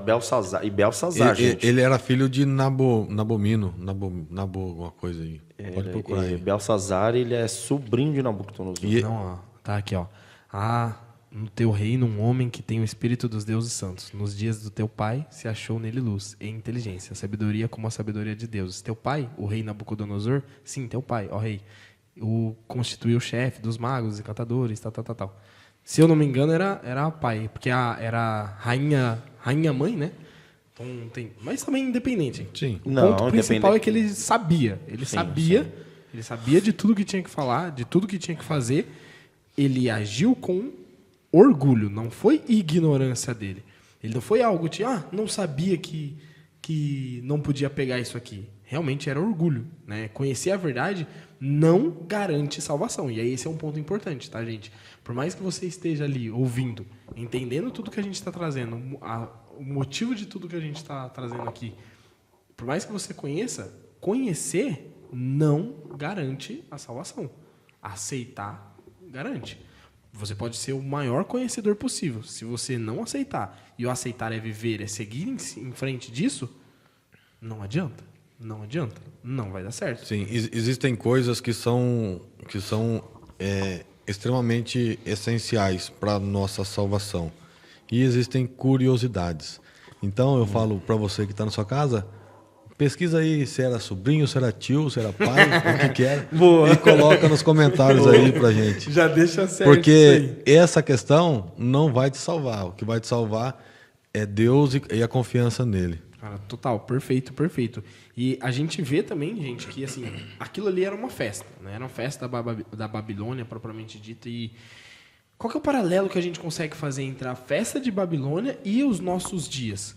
Belsazar e Belsazar, gente. Ele era filho de Nabomino. Nabo alguma coisa aí. Pode procurar aí. Belsazar, ele é sobrinho de Nabucodonosor. Não, ó, tá aqui, ó. No teu reino, um homem que tem o espírito dos deuses santos. Nos dias do teu pai, se achou nele luz e inteligência, sabedoria como a sabedoria de deuses. Teu pai, o rei Nabucodonosor, sim, teu pai, ó rei, o constituiu chefe dos magos e cantadores, tal. Se eu não me engano, era pai, porque era rainha mãe, né? Então tem, mas também independente. Sim. O Não, ponto principal independente. é que ele sabia. Ele sabia de tudo que tinha que falar, de tudo que tinha que fazer. Ele agiu com orgulho, não foi ignorância dele. Ele não foi algo de, não sabia que não podia pegar isso aqui. Realmente era orgulho, né? Conhecer a verdade não garante salvação. E aí esse é um ponto importante, tá, gente? Por mais que você esteja ali ouvindo, entendendo tudo que a gente está trazendo, o motivo de tudo que a gente está trazendo aqui, por mais que você conheça, conhecer não garante a salvação. Aceitar garante. Você pode ser o maior conhecedor possível. Se você não aceitar, e o aceitar é viver, é seguir em frente disso, não adianta. Não adianta. Não vai dar certo. Sim, existem coisas que são extremamente essenciais para a nossa salvação. E existem curiosidades. Então, eu falo para você que está na sua casa, pesquisa aí se era sobrinho, se era tio, se era pai, o que era. Boa. E coloca nos comentários aí pra gente. Já deixa certo. Porque essa questão não vai te salvar. O que vai te salvar é Deus e a confiança nele. Cara, total, perfeito. E a gente vê também, gente, que assim, aquilo ali era uma festa, né? Era uma festa da Babilônia, propriamente dita. E qual que é o paralelo que a gente consegue fazer entre a festa de Babilônia e os nossos dias?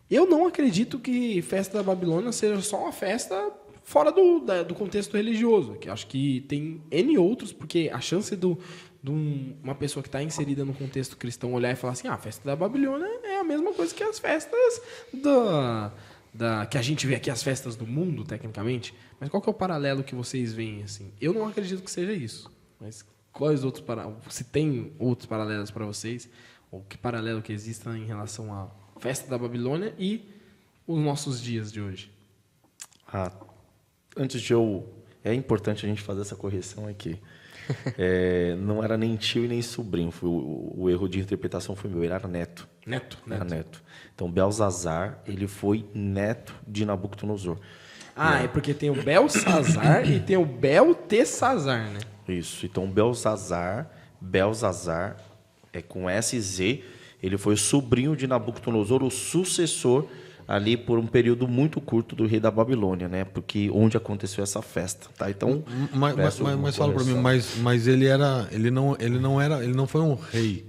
Eu não acredito que festa da Babilônia seja só uma festa fora do contexto religioso. Que acho que tem N outros, porque a chance de uma pessoa que está inserida no contexto cristão olhar e falar assim, a festa da Babilônia é a mesma coisa que as festas que a gente vê aqui, as festas do mundo, tecnicamente. Mas qual que é o paralelo que vocês veem? Assim? Eu não acredito que seja isso. Mas quais outros se tem outros paralelos para vocês? Ou que paralelo que exista em relação à festa da Babilônia e os nossos dias de hoje? Antes de é importante a gente fazer essa correção aqui. Não era nem tio e nem sobrinho. O erro de interpretação foi meu. Ele era neto. Era neto. Então, Belsazar, ele foi neto de Nabucodonosor. É porque tem o Belsazar e tem o Beltesazar, né? Isso. Então, Belsazar é com SZ. Ele foi o sobrinho de Nabucodonosor, o sucessor ali por um período muito curto do rei da Babilônia, né? Porque onde aconteceu essa festa, tá? Então, mas fala para mim, mas ele não foi um rei.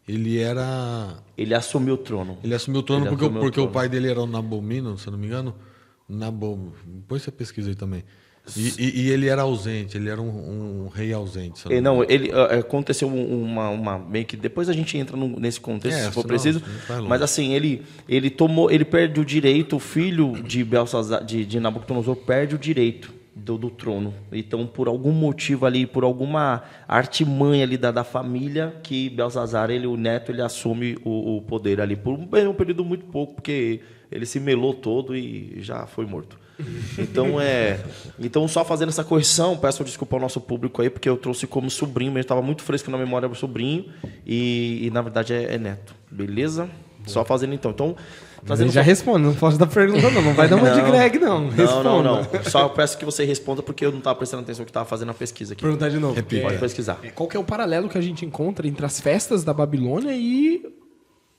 Ele assumiu o trono. Ele assumiu o trono porque o pai dele era o Nabomino, se eu não me engano. Depois você pesquisa aí também. E ele era ausente, ele era um rei ausente. Ele aconteceu meio que depois a gente entra nesse contexto, se for preciso. Mas assim, ele perde o direito, o filho de Belsazar, de Nabucodonosor perde o direito do trono. Então, por algum motivo ali, por alguma artimanha ali da família, que Belsazar, o neto, ele assume o poder ali por um período muito pouco, porque ele se melou todo e já foi morto. Então, só fazendo essa correção, peço desculpa ao nosso público aí, porque eu trouxe como sobrinho, mas estava muito fresco na memória do sobrinho, e na verdade é neto, beleza? Só fazendo então. Ele já responde, não pode dar pergunta não vai dar uma de Greg não. Não. Só peço que você responda, porque eu não estava prestando atenção que estava fazendo a pesquisa aqui. Perguntar de novo. Pode pesquisar. Qual que é o paralelo que a gente encontra entre as festas da Babilônia e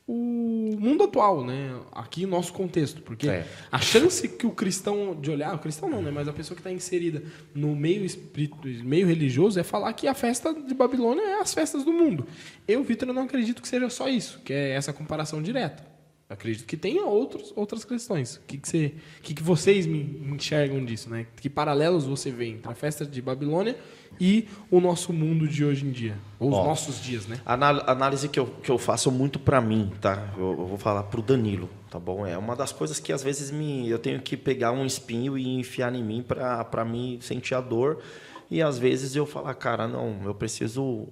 o mundo atual, né? Aqui no nosso contexto, porque a chance que o cristão de olhar, o cristão não, né? Mas a pessoa que está inserida no meio religioso é falar que a festa de Babilônia é as festas do mundo. Eu, Vitor, não acredito que seja só isso, que é essa comparação direta. Acredito que tenha outras questões. O que vocês me enxergam disso, né? Que paralelos você vê entre a festa de Babilônia e o nosso mundo de hoje em dia? Ou os nossos dias, né? A análise que eu faço muito para mim, tá? Eu vou falar pro Danilo, tá bom? É uma das coisas que às vezes eu tenho que pegar um espinho e enfiar em mim para mim sentir a dor. E às vezes eu falo, cara, não, eu preciso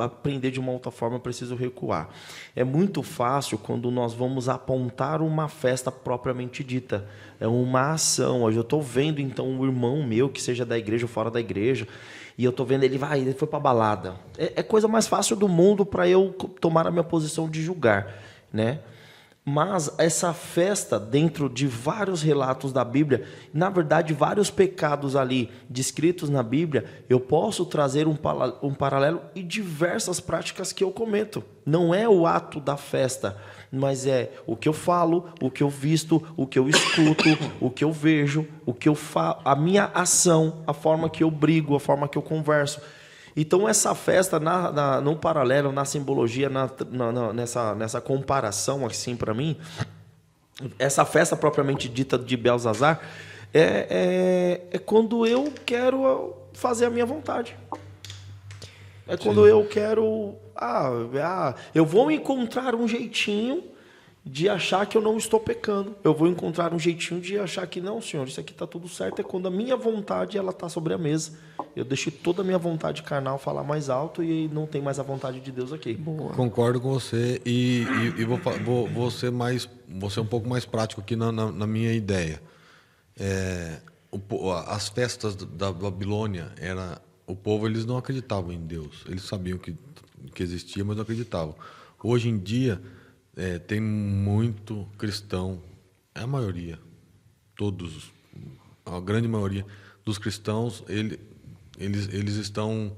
aprender de uma outra forma, eu preciso recuar. É muito fácil quando nós vamos apontar uma festa propriamente dita. É uma ação. Hoje eu estou vendo, então, um irmão meu, que seja da igreja ou fora da igreja, e eu estou vendo ele foi para balada. É coisa mais fácil do mundo para eu tomar a minha posição de julgar, né? Mas essa festa, dentro de vários relatos da Bíblia, na verdade, vários pecados ali descritos na Bíblia, eu posso trazer um paralelo e diversas práticas que eu cometo. Não é o ato da festa, mas é o que eu falo, o que eu visto, o que eu escuto, o que eu vejo, o que eu falo, a minha ação, a forma que eu brigo, a forma que eu converso. Então, essa festa, no paralelo, na simbologia, nessa comparação, assim, para mim, essa festa propriamente dita de Belzazar é quando eu quero fazer a minha vontade. É quando eu quero... eu vou encontrar um jeitinho de achar que eu não estou pecando. Eu vou encontrar um jeitinho de achar que não, Senhor, isso aqui está tudo certo. É quando a minha vontade está sobre a mesa. Eu deixo toda a minha vontade carnal falar mais alto e não tem mais a vontade de Deus aqui. Boa. Concordo com você e vou ser um pouco mais prático aqui na minha ideia. As festas da Babilônia, o povo eles não acreditavam em Deus. Eles sabiam que existia, mas não acreditavam. Hoje em dia, tem muito cristão, é a maioria, todos, a grande maioria dos cristãos, eles estão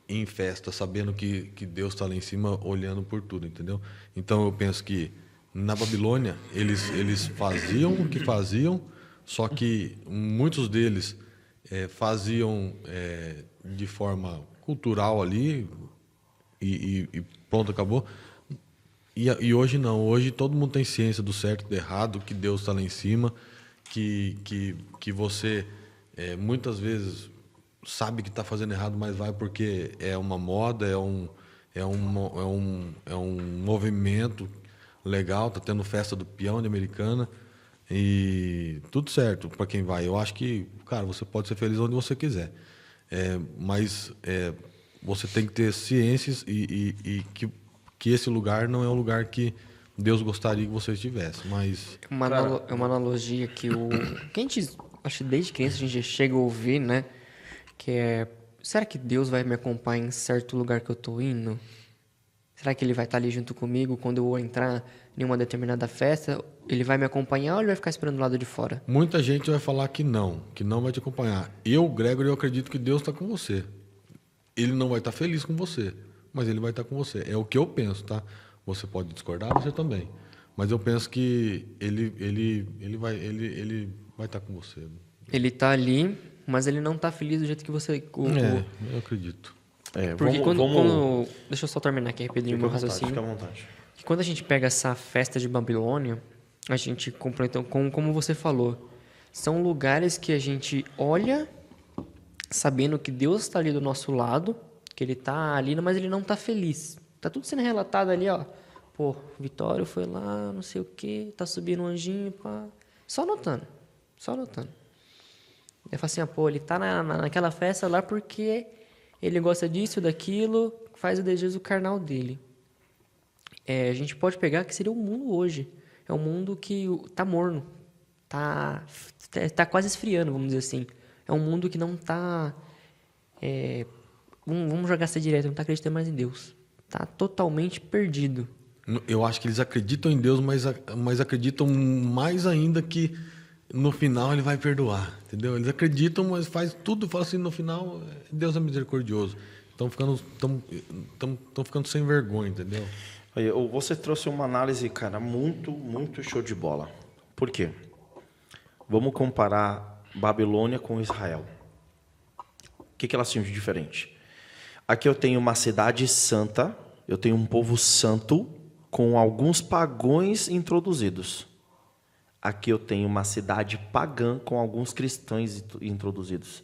em festa, sabendo que Deus está lá em cima, olhando por tudo, entendeu? Então eu penso que na Babilônia eles faziam o que faziam, só que muitos deles faziam de forma cultural ali e pronto, acabou. E hoje não, hoje todo mundo tem ciência do certo e do errado, que Deus está lá em cima, que você muitas vezes sabe que está fazendo errado, mas vai porque é uma moda, é um movimento legal, tá tendo festa do peão de Americana e tudo certo para quem vai. Eu acho que, cara, você pode ser feliz onde você quiser, mas você tem que ter ciências e que esse lugar não é um lugar que Deus gostaria que você estivesse, mas... É uma analogia que a gente, acho que desde criança a gente chega a ouvir, né? Que será que Deus vai me acompanhar em certo lugar que eu estou indo? Será que Ele vai estar ali junto comigo quando eu vou entrar em uma determinada festa? Ele vai me acompanhar ou Ele vai ficar esperando do lado de fora? Muita gente vai falar que não vai te acompanhar. Gregory, eu acredito que Deus está com você. Ele não vai estar feliz com você, mas Ele vai estar com você. É o que eu penso, tá? Você pode discordar, você também. Mas eu penso que ele vai estar com você. Ele está ali, mas ele não está feliz do jeito que você... Eu acredito. Porque deixa eu só terminar aqui rapidinho o meu raciocínio. Fica à vontade. Quando a gente pega essa festa de Babilônia, a gente compra, então, como você falou, são lugares que a gente olha sabendo que Deus está ali do nosso lado, que Ele está ali, mas Ele não está feliz. Tá tudo sendo relatado ali, ó. Pô, Vitório foi lá, não sei o quê, tá subindo um anjinho, pá. Só anotando. Eu falo assim, pô, ele tá naquela festa lá porque ele gosta disso, daquilo, faz o desejo carnal dele. A gente pode pegar que seria o mundo hoje. É um mundo que tá morno. Tá quase esfriando, vamos dizer assim. É um mundo que não tá... vamos jogar essa direto, não tá acreditando mais em Deus. Tá totalmente perdido. Eu acho que eles acreditam em Deus, mas acreditam mais ainda que no final Ele vai perdoar, entendeu? Eles acreditam, mas faz tudo, fala assim, no final Deus é misericordioso. Estão ficando sem vergonha, entendeu? Você trouxe uma análise, cara, muito, muito show de bola. Por quê? Vamos comparar Babilônia com Israel. O que elas tinham de diferente? Aqui eu tenho uma cidade santa, eu tenho um povo santo, com alguns pagãos introduzidos. Aqui eu tenho uma cidade pagã com alguns cristãos introduzidos.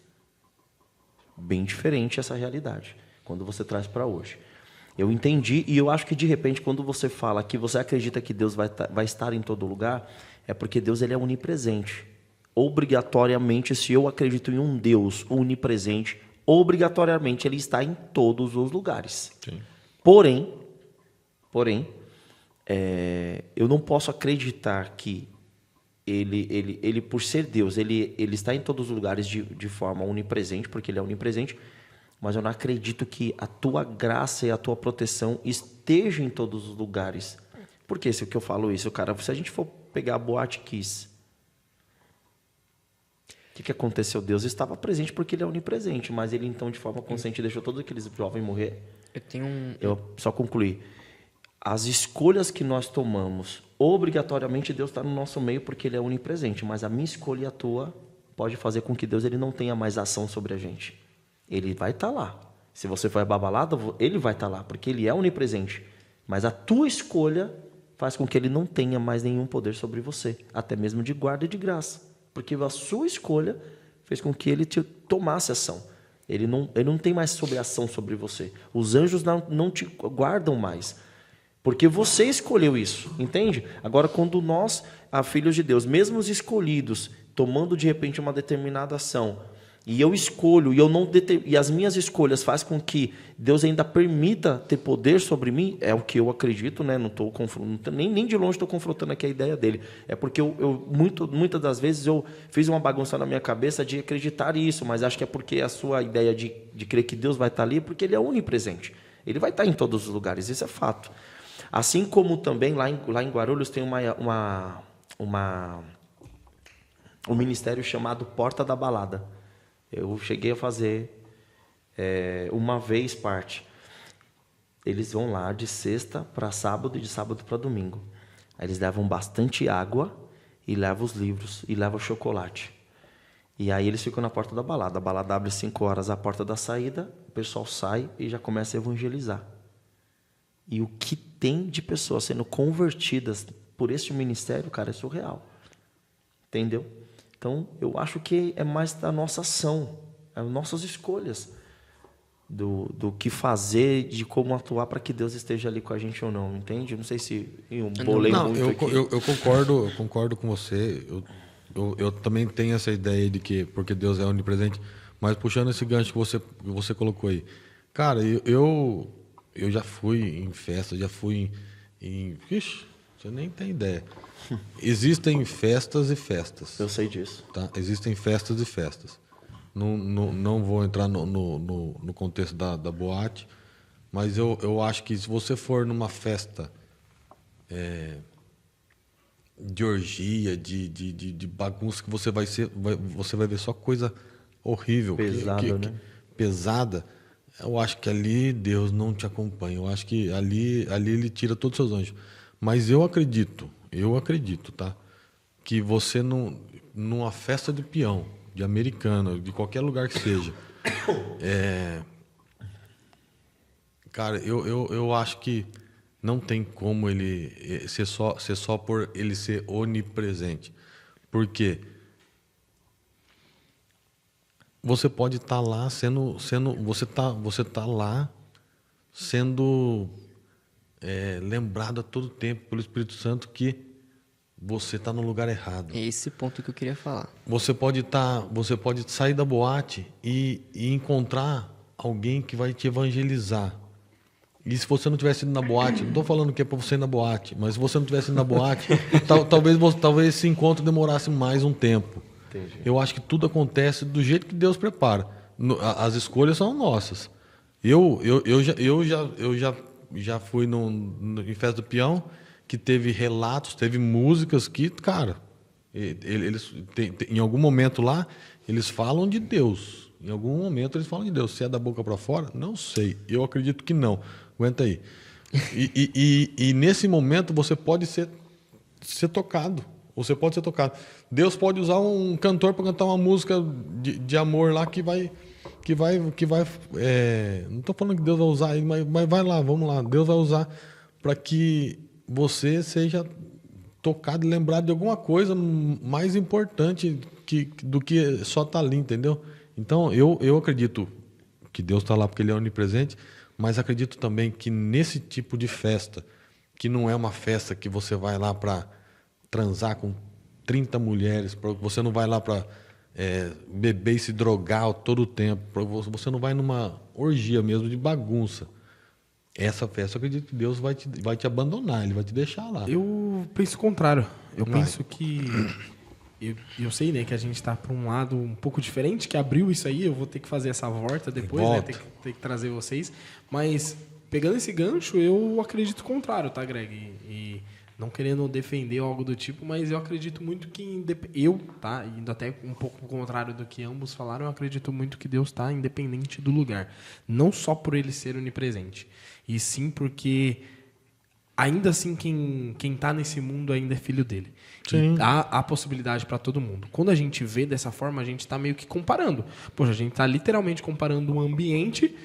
Bem diferente essa realidade, quando você traz para hoje. Eu entendi, e eu acho que de repente, quando você fala que você acredita que Deus vai estar em todo lugar, é porque Deus ele é onipresente. Obrigatoriamente, se eu acredito em um Deus onipresente, obrigatoriamente ele está em todos os lugares. Sim. Porém, eu não posso acreditar que ele por ser Deus, ele está em todos os lugares de forma onipresente, porque ele é onipresente, mas eu não acredito que a tua graça e a tua proteção esteja em todos os lugares. Por que eu falo isso, cara? Se a gente for pegar a Boate Kiss, o que aconteceu? Deus estava presente porque ele é onipresente, mas ele então, de forma consciente, deixou todos aqueles jovens morrer. Eu só concluí. As escolhas que nós tomamos, obrigatoriamente Deus está no nosso meio porque ele é onipresente, mas a minha escolha e a tua pode fazer com que Deus ele não tenha mais ação sobre a gente. Ele vai estar lá. Se você for babalado, ele vai estar lá, porque ele é onipresente. Mas a tua escolha faz com que ele não tenha mais nenhum poder sobre você, até mesmo de guarda e de graça. Porque a sua escolha fez com que ele te tomasse ação. Ele não tem mais ação sobre você. Os anjos não te guardam mais. Porque você escolheu isso, entende? Agora, quando nós, filhos de Deus, mesmo os escolhidos, tomando de repente uma determinada ação, e eu escolho, e as minhas escolhas fazem com que Deus ainda permita ter poder sobre mim, é o que eu acredito, né? Não estou nem de longe estou confrontando aqui a ideia dele. É porque muitas das vezes eu fiz uma bagunça na minha cabeça de acreditar isso, mas acho que é porque a sua ideia de crer que Deus vai estar ali, porque ele é onipresente. Ele vai estar em todos os lugares, isso é fato. Assim como também lá em Guarulhos tem um ministério chamado Porta da Balada. Eu cheguei a fazer uma vez parte. Eles vão lá de sexta para sábado e de sábado para domingo. Aí eles levam bastante água e levam os livros e levam chocolate. E aí eles ficam na porta da balada. A balada abre 5 horas a porta da saída, o pessoal sai e já começa a evangelizar. E o que tem de pessoas sendo convertidas por este ministério, cara, é surreal. Entendeu? Então, eu acho que é mais da nossa ação, as nossas escolhas, do que fazer, de como atuar para que Deus esteja ali com a gente ou não, entende? Não sei se eu bolei muito aqui. Eu concordo com você. Eu também tenho essa ideia de que, porque Deus é onipresente, mas puxando esse gancho que você colocou aí. Cara, eu já fui em festa, já fui em... Ixi, você nem tem ideia. Existem festas e festas. Eu sei disso. Tá? Existem festas e festas. Não vou entrar no contexto da boate, mas eu acho que se você for numa festa de orgia, de bagunça, que você vai ver só coisa horrível. Pesada, né? Pesada. Eu acho que ali Deus não te acompanha. Eu acho que ali ele tira todos os seus anjos. Mas eu acredito, tá? Que você numa festa de peão, de americana, de qualquer lugar que seja, cara, eu acho que não tem como ele ser só por ele ser onipresente. Por quê? Você pode estar lá você tá lá sendo lembrado a todo tempo pelo Espírito Santo que você está no lugar errado. É esse ponto que eu queria falar. Você pode sair da boate e encontrar alguém que vai te evangelizar. E se você não tivesse ido na boate, não estou falando que é para você ir na boate, mas se você não tivesse ido na boate, talvez esse encontro demorasse mais um tempo. Entendi. Eu acho que tudo acontece do jeito que Deus prepara. As escolhas são nossas. Eu já fui em festa do peão que teve relatos, teve músicas que, cara, eles em algum momento lá eles falam de Deus. Em algum momento eles falam de Deus. Se é da boca para fora, não sei. Eu acredito que não. Aguenta aí. E nesse momento você pode ser tocado. Você pode ser tocado. Deus pode usar um cantor para cantar uma música de amor lá que vai não estou falando que Deus vai usar ele, mas vai lá, vamos lá. Deus vai usar para que você seja tocado e lembrado de alguma coisa mais importante do que só estar ali, entendeu? Então, eu acredito que Deus está lá porque Ele é onipresente, mas acredito também que nesse tipo de festa, que não é uma festa que você vai lá para transar com 30 mulheres, você não vai lá para beber e se drogar todo o tempo, você não vai numa orgia mesmo de bagunça. Essa festa, eu acredito que Deus vai te abandonar, Ele vai te deixar lá. Eu penso o contrário. Eu penso que... Eu sei, né, que a gente está para um lado um pouco diferente, que abriu isso aí, eu vou ter que fazer essa volta depois, né, ter que trazer vocês. Mas, pegando esse gancho, eu acredito o contrário, tá, Greg? E não querendo defender algo do tipo, mas eu acredito muito que... indo até um pouco ao contrário do que ambos falaram, eu acredito muito que Deus está independente do lugar. Não só por Ele ser onipresente, e sim porque... ainda assim, quem está nesse mundo ainda é filho dele. Sim. Há possibilidade para todo mundo. Quando a gente vê dessa forma, a gente está meio que comparando. Poxa, a gente está literalmente comparando um ambiente,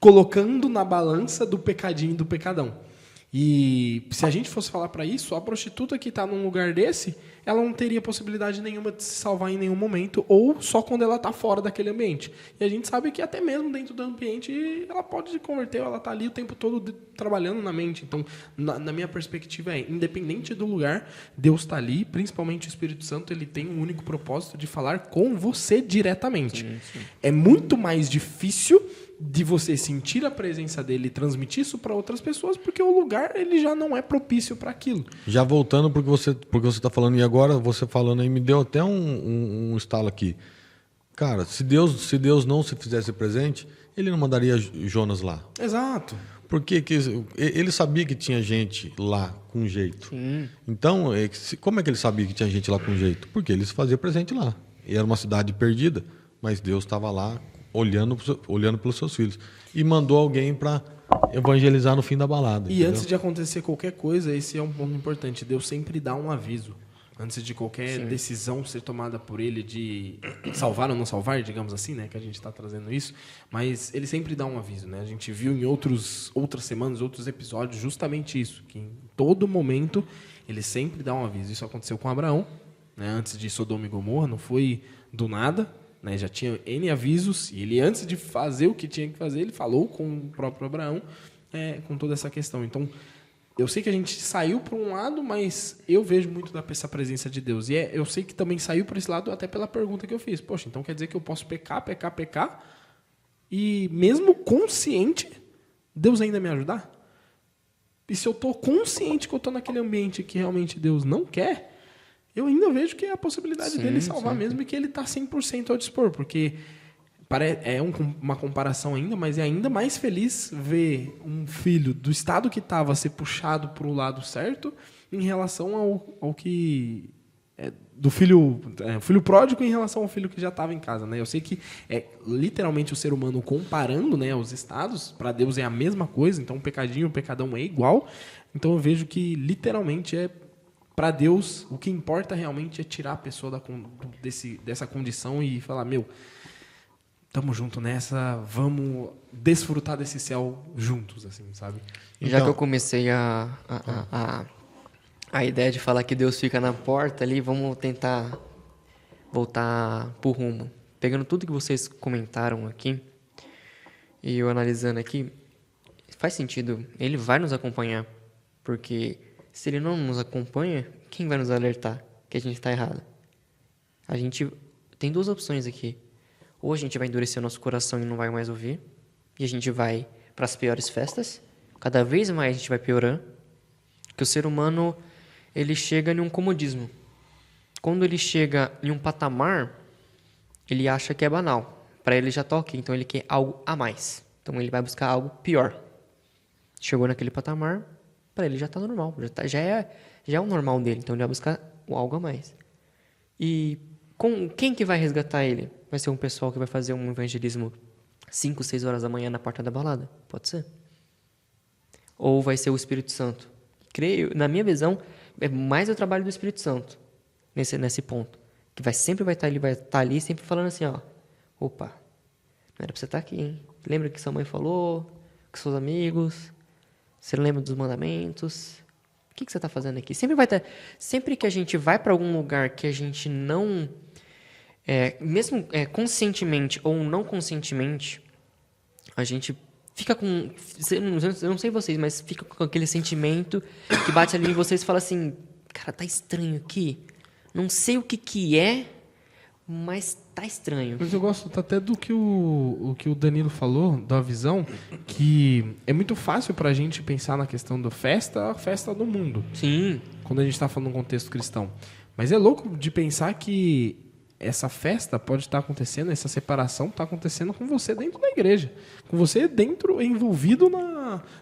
colocando na balança do pecadinho e do pecadão. E se a gente fosse falar para isso, a prostituta que está num lugar desse, ela não teria possibilidade nenhuma de se salvar em nenhum momento, ou só quando ela está fora daquele ambiente. E a gente sabe que até mesmo dentro do ambiente ela pode se converter, ela está ali o tempo todo trabalhando na mente. Então, na minha perspectiva, independente do lugar, Deus está ali, principalmente o Espírito Santo, ele tem um único propósito de falar com você diretamente. Sim. É muito mais difícil de você sentir a presença dele e transmitir isso para outras pessoas, porque o lugar ele já não é propício para aquilo. Já voltando porque você está falando, e agora você falando aí, me deu até um estalo aqui. Cara, se Deus não se fizesse presente, ele não mandaria Jonas lá. Exato. Porque ele sabia que tinha gente lá com jeito. Sim. Então, como é que ele sabia que tinha gente lá com jeito? Porque ele se fazia presente lá. E era uma cidade perdida, mas Deus estava lá olhando pelos seus filhos. E mandou alguém para evangelizar no fim da balada. E entendeu? Antes de acontecer qualquer coisa, esse é um ponto importante. Deus sempre dá um aviso. Antes de qualquer decisão ser tomada por ele de salvar ou não salvar, digamos assim, né? Que a gente está trazendo isso. Mas ele sempre dá um aviso, né? A gente viu em outras semanas, outros episódios, justamente isso. Que em todo momento, ele sempre dá um aviso. Isso aconteceu com Abraão, né? Antes de Sodoma e Gomorra, não foi do nada. Né, já tinha N avisos, e ele, antes de fazer o que tinha que fazer, ele falou com o próprio Abraão, com toda essa questão. Então, eu sei que a gente saiu para um lado, mas eu vejo muito dessa presença de Deus. E eu sei que também saiu para esse lado até pela pergunta que eu fiz. Poxa, então quer dizer que eu posso pecar, e mesmo consciente, Deus ainda me ajudar? E se eu estou consciente que eu estou naquele ambiente que realmente Deus não quer, eu ainda vejo que é a possibilidade dele salvar mesmo, e que ele está 100% ao dispor, porque uma comparação ainda, mas é ainda mais feliz ver um filho do estado que estava ser puxado para o lado certo em relação ao que... do filho pródigo em relação ao filho que já estava em casa. Né? Eu sei que é literalmente o ser humano comparando, né, os estados, para Deus é a mesma coisa, então o pecadinho e o pecadão é igual, então eu vejo que literalmente para Deus, o que importa realmente é tirar a pessoa dessa condição e falar, tamo junto nessa, vamos desfrutar desse céu juntos, assim, sabe? Já que eu comecei a ideia de falar que Deus fica na porta ali, vamos tentar voltar pro rumo. Pegando tudo que vocês comentaram aqui, e eu analisando aqui, faz sentido, ele vai nos acompanhar, porque... se ele não nos acompanha, quem vai nos alertar que a gente está errado? A gente tem duas opções aqui. Ou a gente vai endurecer o nosso coração e não vai mais ouvir, e a gente vai para as piores festas. Cada vez mais a gente vai piorando. Porque o ser humano, ele chega em um comodismo. Quando ele chega em um patamar, ele acha que é banal. Para ele já está ok, então ele quer algo a mais. Então ele vai buscar algo pior. Chegou naquele patamar... para ele já está normal, já é o normal dele, então ele vai buscar algo a mais. E quem que vai resgatar ele? Vai ser um pessoal que vai fazer um evangelismo 5, 6 horas da manhã na porta da balada? Pode ser. Ou vai ser o Espírito Santo? Creio, na minha visão, é mais o trabalho do Espírito Santo, nesse ponto. Que sempre vai estar ali, sempre falando assim, opa, não era para você estar aqui, hein? Lembra que sua mãe falou, com seus amigos... você lembra dos mandamentos? O que você está fazendo aqui? Sempre que a gente vai para algum lugar que a gente não, mesmo conscientemente ou não conscientemente, a gente fica com, eu não sei vocês, mas fica com aquele sentimento que bate ali em vocês e fala assim, cara, tá estranho aqui. Não sei o que é, mas tá estranho. Mas eu gosto até do que o Danilo falou, da visão, que é muito fácil pra gente pensar na questão da festa, a festa do mundo. Sim. Quando a gente está falando no contexto cristão. Mas é louco de pensar que essa festa pode estar acontecendo, essa separação está acontecendo com você dentro da igreja. Com você dentro, envolvido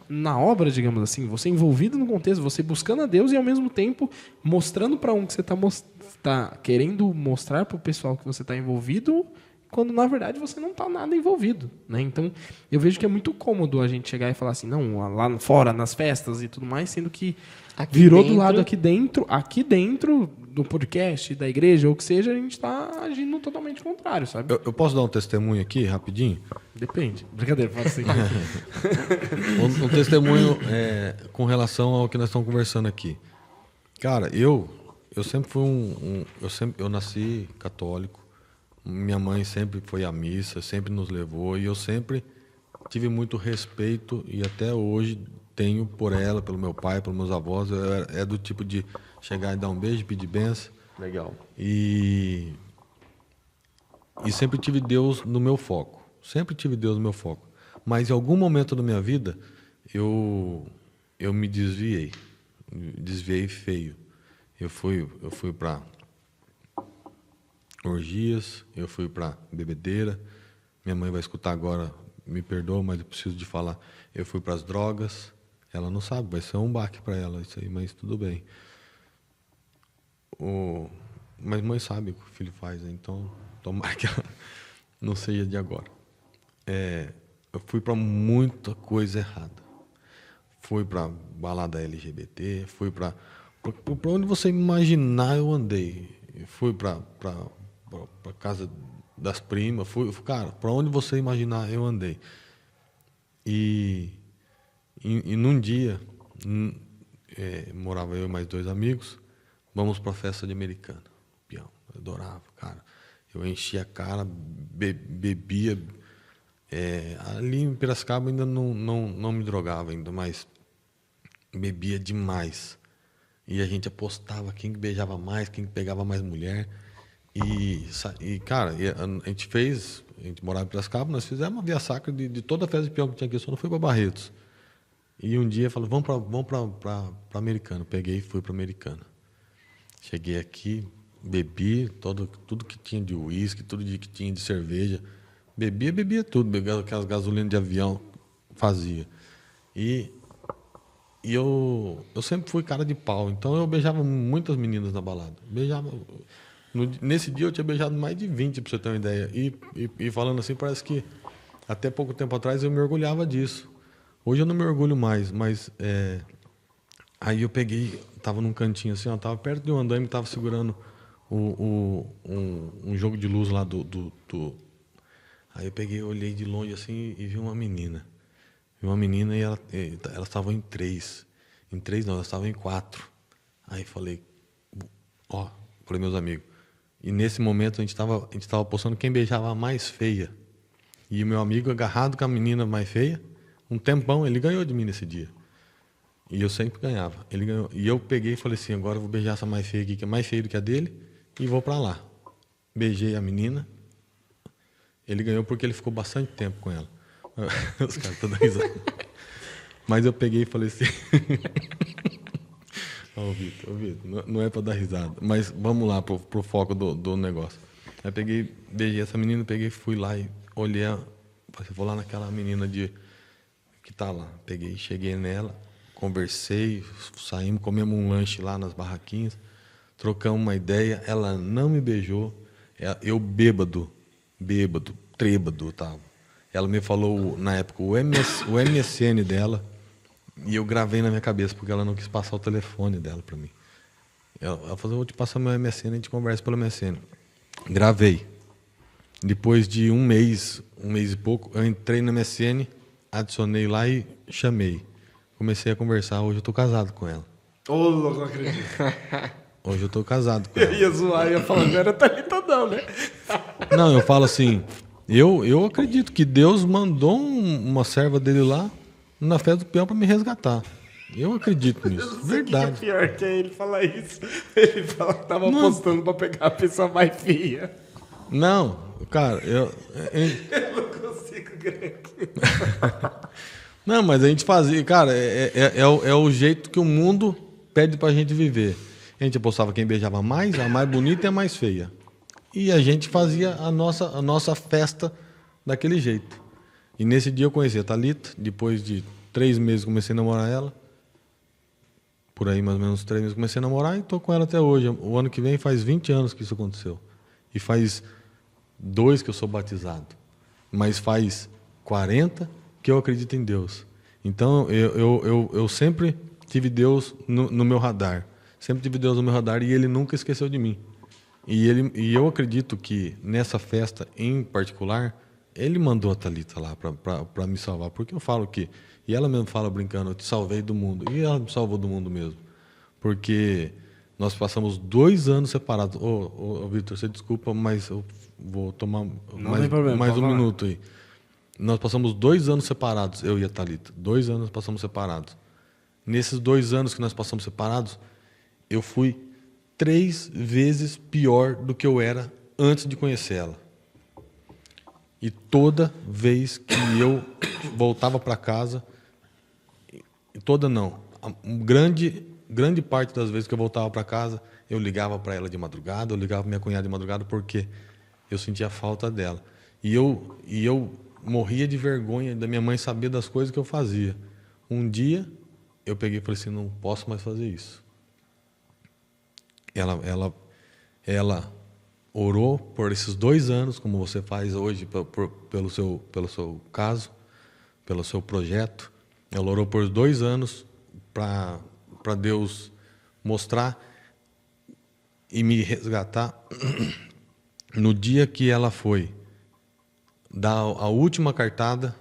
na obra, digamos assim. Você envolvido no contexto, você buscando a Deus e ao mesmo tempo mostrando para um que você está querendo mostrar para o pessoal que você está envolvido, quando na verdade você não está nada envolvido, né? Então, eu vejo que é muito cômodo a gente chegar e falar assim, não, lá fora, nas festas e tudo mais, sendo que Aqui virou dentro, do lado aqui dentro do podcast, da igreja, ou o que seja, a gente está agindo totalmente contrário, sabe? Eu posso dar um testemunho aqui, rapidinho? Depende. Brincadeira, fala assim. Um testemunho com relação ao que nós estamos conversando aqui. Cara, eu sempre fui eu nasci católico. Minha mãe sempre foi à missa, sempre nos levou e eu sempre tive muito respeito e até hoje tenho por ela, pelo meu pai, pelos meus avós. É do tipo de chegar e dar um beijo, pedir bênção. Legal. E sempre tive Deus no meu foco. Sempre tive Deus no meu foco. Mas em algum momento da minha vida eu me desviei. Desviei feio. Eu fui para orgias, eu fui para bebedeira. Minha mãe vai escutar agora, me perdoa, mas eu preciso de falar. Eu fui para as drogas. Ela não sabe, vai ser um baque para ela isso aí, mas tudo bem. Mas mãe sabe o que o filho faz, né? Então tomara que ela não seja de agora. Eu fui para muita coisa errada. Fui para balada LGBT, fui para onde você imaginar eu andei. Fui para casa das primas, cara, para onde você imaginar eu andei. E num dia, morava eu e mais 2 amigos, vamos para a festa de Americana. Eu adorava, cara. Eu enchia a cara, bebia. Ali em Piracicaba ainda não me drogava ainda, mas bebia demais. E a gente apostava quem beijava mais, quem pegava mais mulher. E cara, a gente morava em Piracicaba, nós fizemos uma via sacra de toda a festa de peão que tinha aqui, só não fui para Barretos. E um dia falou, vamos para Americana. Peguei e fui para Americana. Cheguei aqui, bebi tudo que tinha de uísque, tudo que tinha de cerveja. Bebia tudo, bebia aquelas gasolinas de avião, fazia. E eu sempre fui cara de pau, então eu beijava muitas meninas na balada. Nesse dia eu tinha beijado mais de 20, para você ter uma ideia. E falando assim, parece que até pouco tempo atrás eu me orgulhava disso. Hoje eu não me orgulho mais, mas aí eu peguei, estava num cantinho assim, estava perto de um andaime, estava segurando um jogo de luz lá Aí eu peguei, olhei de longe assim e vi uma menina. Vi uma menina e elas estavam em 3. Em 3 não, elas estavam em 4. Aí falei, falei meus amigos. E nesse momento a gente estava apostando quem beijava a mais feia. E o meu amigo agarrado com a menina mais feia, um tempão, ele ganhou de mim nesse dia. E eu sempre ganhava. Ele ganhou. E eu peguei e falei assim, agora eu vou beijar essa mais feia aqui, que é mais feia do que a dele, e vou para lá. Beijei a menina. Ele ganhou porque ele ficou bastante tempo com ela. Os caras estão dando risada. Mas eu peguei e falei assim... Vitor, não é para dar risada. Mas vamos lá pro foco do negócio. Aí peguei, beijei essa menina, fui lá e olhei... Vou lá naquela menina que tá lá. Peguei, cheguei nela, conversei, saímos, comemos um lanche lá nas barraquinhas, trocamos uma ideia. Ela não me beijou. Eu bêbado, trêbado, tava. Ela me falou, na época, o MSN dela, e eu gravei na minha cabeça, porque ela não quis passar o telefone dela para mim. Ela falou, vou te passar meu MSN, a gente conversa pelo MSN. Gravei. Depois de um mês e pouco, eu entrei no MSN, adicionei lá e chamei. Comecei a conversar, hoje eu estou casado com ela. Ô, louco, não acredito. Hoje eu tô casado com Eu ela. ia zoar, ia falar, não era Thalita não, né? Não, eu falo assim, eu acredito que Deus mandou uma serva dele lá na festa do peão para me resgatar. Eu acredito nisso. Verdade. O que é pior que é ele falar isso. Ele fala que tava apostando pra pegar a pessoa mais feia. Não, cara, Eu não consigo crer aqui. Não, mas a gente fazia, cara, é o jeito que o mundo pede pra gente viver. A gente apostava quem beijava mais, a mais bonita e a mais feia. E a gente fazia a nossa festa daquele jeito. E nesse dia eu conheci a Thalita, depois de 3 meses comecei a namorar ela. Por aí, mais ou menos 3 meses comecei a namorar e tô com ela até hoje. O ano que vem faz 20 anos que isso aconteceu. E faz 2 que eu sou batizado. Mas faz 40 que eu acredito em Deus. Então, eu sempre tive Deus no meu radar. Sempre tive Deus no meu radar e Ele nunca esqueceu de mim. E eu acredito que nessa festa em particular, Ele mandou a Thalita lá para me salvar. Porque eu falo que... E ela mesmo fala brincando, eu te salvei do mundo. E ela me salvou do mundo mesmo. Porque nós passamos 2 anos separados. Ô, Vitor, você desculpa, mas eu vou tomar tem problema, mais pode um falar. minuto aí. Nós passamos 2 anos separados, eu e a Thalita. 2 anos nós passamos separados. Nesses 2 anos que nós passamos separados, eu fui 3 vezes pior do que eu era antes de conhecer ela. E toda vez que eu voltava para casa, toda não, grande parte das vezes que eu voltava para casa, eu ligava para ela de madrugada, eu ligava para minha cunhada de madrugada porque eu sentia falta dela. E eu morria de vergonha da minha mãe saber das coisas que eu fazia. Um dia eu peguei e falei assim, não posso mais fazer isso. Ela orou por esses 2 anos, como você faz hoje pelo seu caso, pelo seu projeto. Ela orou por 2 anos para Deus mostrar e me resgatar. No dia que ela foi dar a última cartada,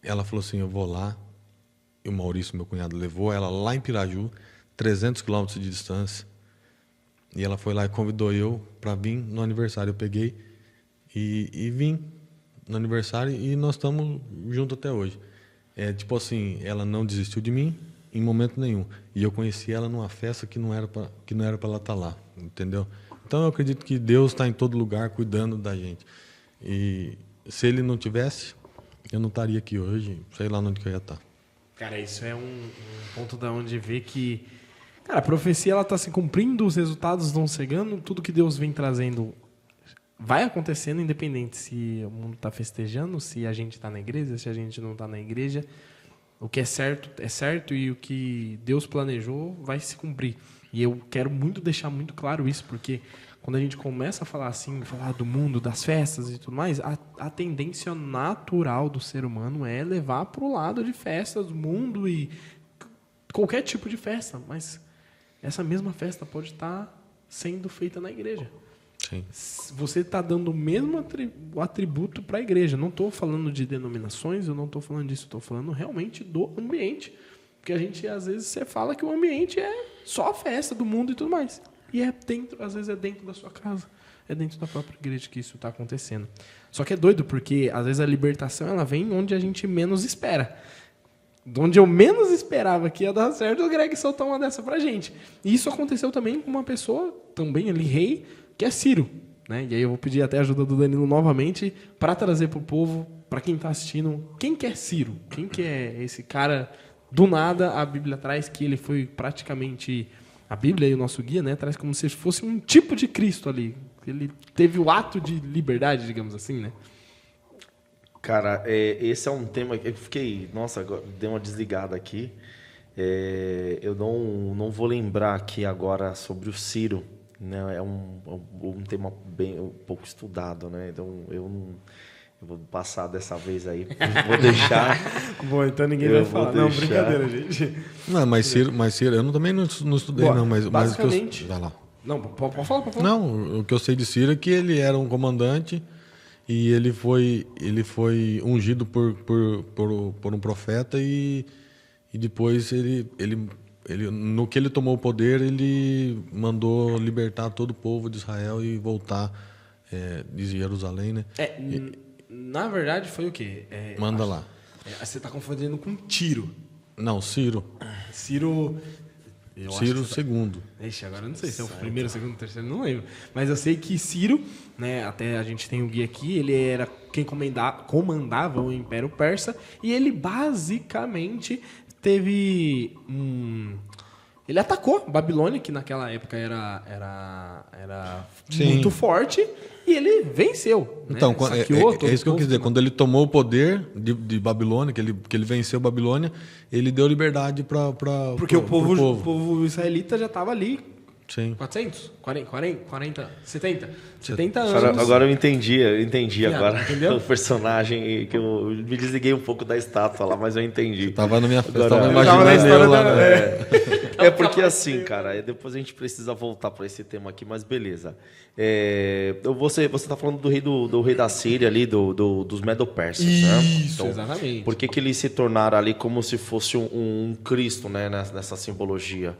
ela falou assim, eu vou lá. E o Maurício, meu cunhado, levou ela lá em Piraju, 300 quilômetros de distância. E ela foi lá e convidou eu para vir no aniversário. Eu peguei e vim no aniversário e nós estamos juntos até hoje. É tipo assim, ela não desistiu de mim em momento nenhum. E eu conheci ela numa festa que não era para ela estar lá, entendeu? Então eu acredito que Deus está em todo lugar cuidando da gente. E se Ele não tivesse, eu não estaria aqui hoje, sei lá onde que eu ia estar. Cara, isso é um ponto da onde vê que... Cara, a profecia ela está se cumprindo, os resultados estão chegando, tudo que Deus vem trazendo vai acontecendo, independente se o mundo está festejando, se a gente está na igreja, se a gente não está na igreja. O que é certo e o que Deus planejou vai se cumprir. E eu quero muito deixar muito claro isso, porque quando a gente começa a falar assim, falar do mundo, das festas e tudo mais, a tendência natural do ser humano é levar para o lado de festas, do mundo e qualquer tipo de festa, mas essa mesma festa pode estar sendo feita na igreja. Sim. Você está dando o mesmo atributo para a igreja. Não estou falando de denominações, eu não estou falando disso, estou falando realmente do ambiente. Porque a gente, às vezes, você fala que o ambiente é só a festa do mundo e tudo mais. E às vezes é dentro da sua casa, é dentro da própria igreja que isso está acontecendo. Só que é doido, porque às vezes a libertação ela vem onde a gente menos espera. De onde eu menos esperava que ia dar certo, o Greg soltou uma dessa pra gente. E isso aconteceu também com uma pessoa, também ali, rei, que é Ciro. Né? E aí eu vou pedir até a ajuda do Danilo novamente para trazer pro povo, para quem tá assistindo, quem que é Ciro? Quem que é esse cara? Do nada, a Bíblia traz que ele foi praticamente... A Bíblia e o nosso guia, né, traz como se fosse um tipo de Cristo ali. Ele teve o ato de liberdade, digamos assim, né? Cara, esse é um tema que eu fiquei... Nossa, agora dei uma desligada aqui. Eu não vou lembrar aqui agora sobre o Ciro. Né? É um tema um pouco estudado, né? Então, eu vou passar dessa vez aí. Vou deixar... Bom, então ninguém vai falar. Não, brincadeira, gente. Não, mas Ciro, eu também não estudei, Boa, não, mas basicamente... vai lá. Não, pode falar, pode falar. Não, o que eu sei de Ciro é que ele era um comandante e ele foi ungido por um profeta e depois ele no que ele tomou o poder, ele mandou libertar todo o povo de Israel e voltar de Jerusalém, né? Na verdade, foi o quê? Manda lá. Você está confundindo com Tiro. Não, Ciro. Ciro Segundo. Ixi, agora eu não sei se é o primeiro, segundo, terceiro, não lembro. Mas eu sei que Ciro, né, até a gente tem o guia aqui, ele era quem comandava o Império Persa, e ele basicamente teve ele atacou Babilônia, que naquela época era muito forte, e ele venceu. Então, né? Saqueou todo é isso que eu quis dizer. Quando ele tomou o poder de Babilônia, que ele venceu Babilônia, ele deu liberdade para Porque o povo israelita já estava ali. Sim. 400? 40? 70 anos. Agora eu entendi agora entendeu? o personagem, que eu me desliguei um pouco da estátua lá, mas eu entendi. Tava na minha Agora, tava eu imaginando na história eu lá, da- né? É porque assim, cara, depois a gente precisa voltar para esse tema aqui, mas beleza. Você tá falando do rei da Síria ali, dos Medo-Persas, né? Isso, exatamente. Por que eles se tornaram ali como se fosse um Cristo, né, nessa simbologia?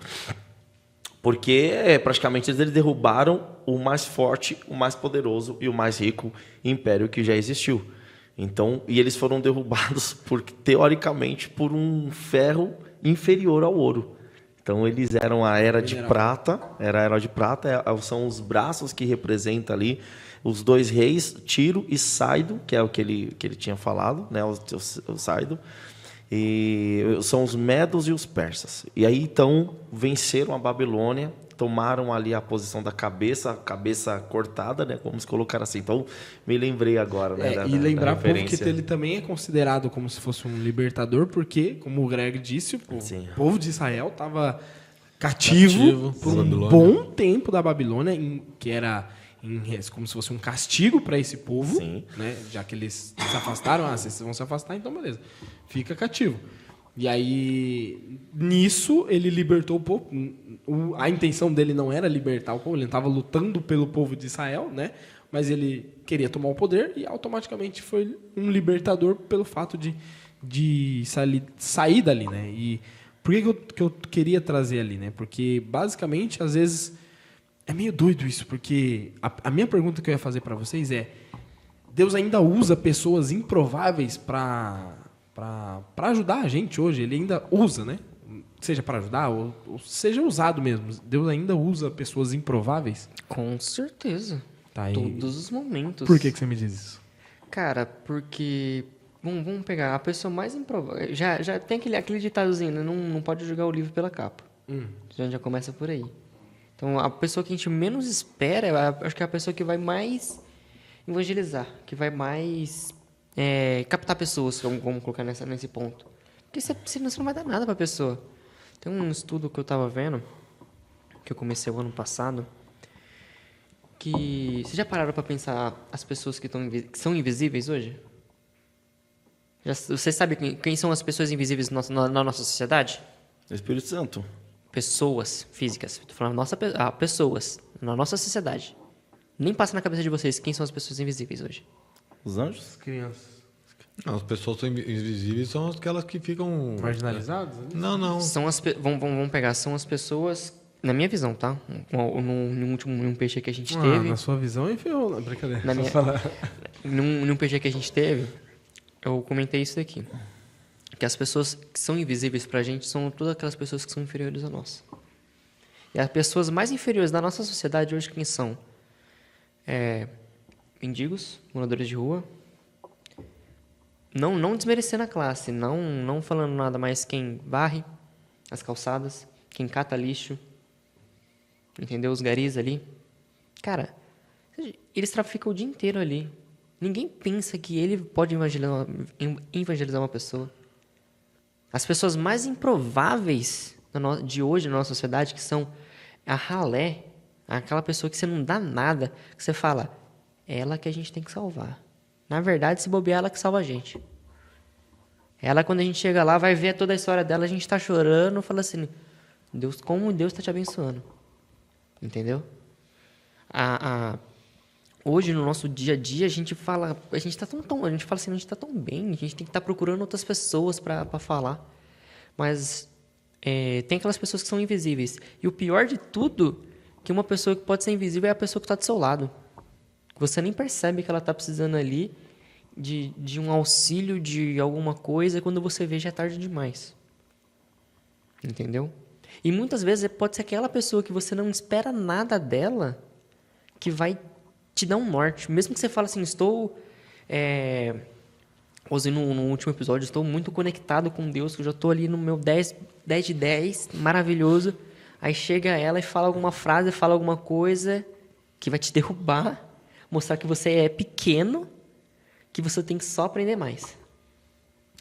Porque praticamente eles derrubaram o mais forte, o mais poderoso e o mais rico império que já existiu. Então, e eles foram derrubados teoricamente por um ferro inferior ao ouro. Então eles eram a era de prata, são os braços que representam ali os dois reis, Tiro e Saido, que é o que ele tinha falado, né, o Saido. E são os medos e os persas. E aí, então, venceram a Babilônia, tomaram ali a posição da cabeça cortada, né? Vamos colocar assim. Então, me lembrei agora, né? E lembrar, da povo, que ele também é considerado como se fosse um libertador, porque, como o Greg disse, o povo de Israel estava cativo por um bom tempo da Babilônia, que era como se fosse um castigo para esse povo, Sim. né? Já que eles se afastaram, vocês vão se afastar, então beleza, fica cativo. E aí, nisso, ele libertou o povo. A intenção dele não era libertar o povo, ele estava lutando pelo povo de Israel, né? Mas ele queria tomar o poder e automaticamente foi um libertador pelo fato de sair dali, né? E por que eu queria trazer ali, né? Porque, basicamente, às vezes... É meio doido isso, porque a minha pergunta que eu ia fazer para vocês é: Deus ainda usa pessoas improváveis para ajudar a gente hoje? Ele ainda usa, né? Seja para ajudar ou seja usado mesmo. Deus ainda usa pessoas improváveis? Com certeza. Tá aí. Todos os momentos. Por que você me diz isso? Cara, porque... Vamos pegar a pessoa mais improvável. Já tem aquele ditadozinho, né? Não pode julgar o livro pela capa. Já começa por aí. Então, a pessoa que a gente menos espera, acho que é a pessoa que vai mais evangelizar, que vai mais captar pessoas, vamos colocar nesse ponto. Porque senão você não vai dar nada para a pessoa. Tem um estudo que eu estava vendo, que eu comecei o ano passado, que... Vocês já pararam para pensar as pessoas que são invisíveis hoje? Vocês sabem quem são as pessoas invisíveis na nossa sociedade? Espírito Santo. Pessoas físicas. Estou falando pessoas na nossa sociedade. Nem passa na cabeça de vocês quem são as pessoas invisíveis hoje. Os anjos? As crianças. Não, as pessoas invisíveis são aquelas que ficam... Marginalizadas? Não. Vamos pegar, são as pessoas, na minha visão, tá? No último PG que a gente teve... Na sua visão, enfiou. Não, brincadeira. Na minha... num PG que a gente teve, eu comentei isso daqui. Que as pessoas que são invisíveis pra gente são todas aquelas pessoas que são inferiores a nós. E as pessoas mais inferiores da nossa sociedade hoje, quem são? Mendigos, moradores de rua. Não desmerecendo a classe, não falando nada, mas quem varre as calçadas, quem cata lixo, entendeu? Os garis ali. Cara, eles traficam o dia inteiro ali. Ninguém pensa que ele pode evangelizar uma pessoa. As pessoas mais improváveis de hoje na nossa sociedade, que são a ralé, aquela pessoa que você não dá nada, que você fala, é ela que a gente tem que salvar. Na verdade, se bobear, ela que salva a gente. Ela, quando a gente chega lá, vai ver toda a história dela, a gente tá chorando, fala assim, como Deus tá te abençoando. Entendeu? Hoje, no nosso dia a dia, a gente fala assim, a gente tá tão bem, a gente tem que estar procurando outras pessoas para falar. Mas tem aquelas pessoas que são invisíveis. E o pior de tudo, que uma pessoa que pode ser invisível é a pessoa que está do seu lado. Você nem percebe que ela está precisando ali de um auxílio, de alguma coisa, quando você vê já é tarde demais. Entendeu? E muitas vezes pode ser aquela pessoa que você não espera nada dela que vai te dar um norte. Mesmo que você fale assim, hoje no último episódio, estou muito conectado com Deus, que eu já estou ali no meu 10 de 10, maravilhoso. Aí chega ela e fala alguma frase, fala alguma coisa que vai te derrubar, mostrar que você é pequeno, que você tem que só aprender mais.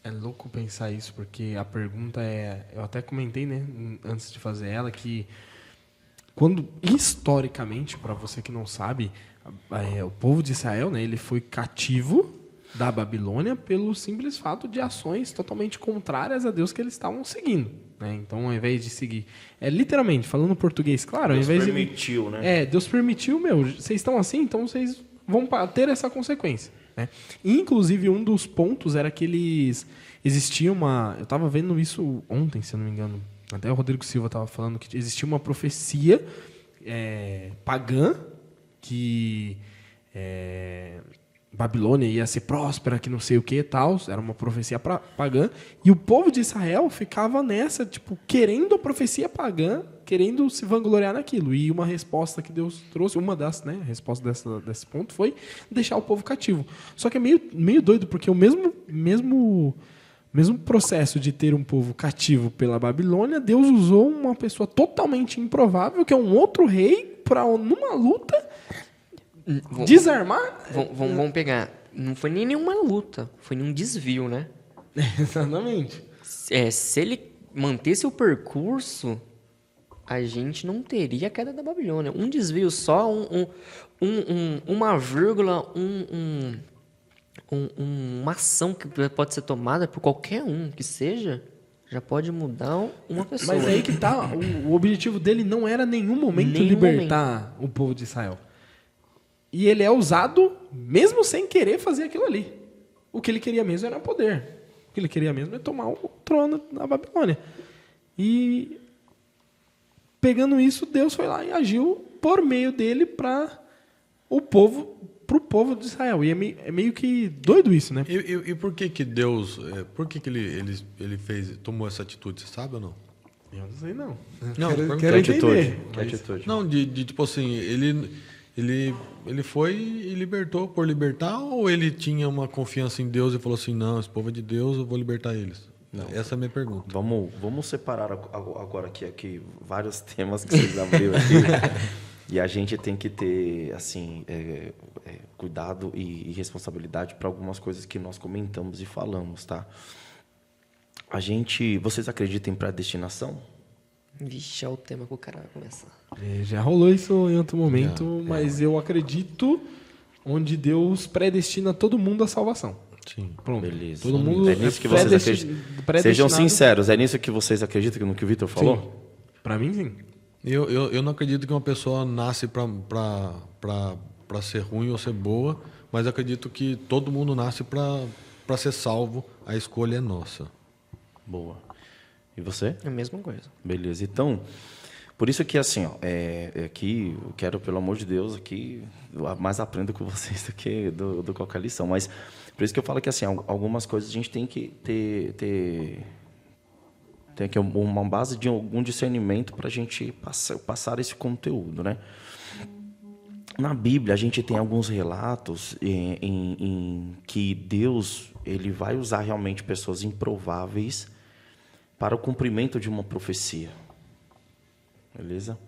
É louco pensar isso, porque a pergunta eu até comentei, né, antes de fazer ela, que quando, historicamente, para você que não sabe, o povo de Israel, né, ele foi cativo da Babilônia pelo simples fato de ações totalmente contrárias a Deus que eles estavam seguindo, né? Então, ao invés de seguir, literalmente, falando português, claro, Deus ao invés permitiu, né? Deus permitiu, vocês estão assim, então vocês vão ter essa consequência, né? E, inclusive, um dos pontos era que existia eu estava vendo isso ontem, se eu não me engano, até o Rodrigo Silva estava falando que existia uma profecia pagã que Babilônia ia ser próspera, que não sei o que e tal, era uma profecia pagã, e o povo de Israel ficava nessa, tipo, querendo a profecia pagã, querendo se vangloriar naquilo. E uma resposta que Deus trouxe, uma das, né, respostas desse ponto foi deixar o povo cativo. Só que é meio doido, porque o mesmo processo de ter um povo cativo pela Babilônia, Deus usou uma pessoa totalmente improvável, que é um outro rei, para numa luta desarmar. Vamos pegar. Não foi nem nenhuma luta, foi nenhum desvio, né? Exatamente. Se ele mantesse o percurso, a gente não teria a queda da Babilônia. Um desvio só, uma vírgula, uma ação que pode ser tomada por qualquer um que seja, já pode mudar uma pessoa. Mas aí que tá, o objetivo dele não era em nenhum momento libertar o povo de Israel. E ele é usado mesmo sem querer fazer aquilo ali. O que ele queria mesmo era poder. O que ele queria mesmo é tomar o trono da Babilônia. E pegando isso, Deus foi lá e agiu por meio dele para o povo de Israel. E é meio que doido isso, né? E por que Deus... por que ele tomou essa atitude? Você sabe ou não? Eu não sei, não. Não, quero entender. Que atitude? Não, de tipo assim, ele foi e libertou por libertar, ou ele tinha uma confiança em Deus e falou assim, não, esse povo é de Deus, eu vou libertar eles? Não. Essa é a minha pergunta. Vamos separar agora aqui vários temas que vocês abriram aqui. E a gente tem que ter assim, cuidado e responsabilidade para algumas coisas que nós comentamos e falamos, tá? Vocês acreditam em predestinação? Vixe, é o tema que o cara vai começar. Já rolou isso em outro momento, mas eu acredito onde Deus predestina todo mundo à salvação. Sim. Pronto. Beleza. Todo mundo é nisso que vocês acreditam. Sejam sinceros, é nisso que vocês acreditam no que o Vitor falou? Sim. Para mim, sim. Eu não acredito que uma pessoa nasce para ser ruim ou ser boa, mas acredito que todo mundo nasce para ser salvo. A escolha é nossa. Boa. E você? É a mesma coisa. Beleza. Então, por isso que assim, aqui eu quero, pelo amor de Deus, aqui mais aprendo com vocês do que do qualquer lição. Mas por isso que eu falo que assim, algumas coisas a gente tem que ter uma base de algum discernimento para a gente passar esse conteúdo, né? Na Bíblia a gente tem alguns relatos em que Deus ele vai usar realmente pessoas improváveis para o cumprimento de uma profecia. Beleza?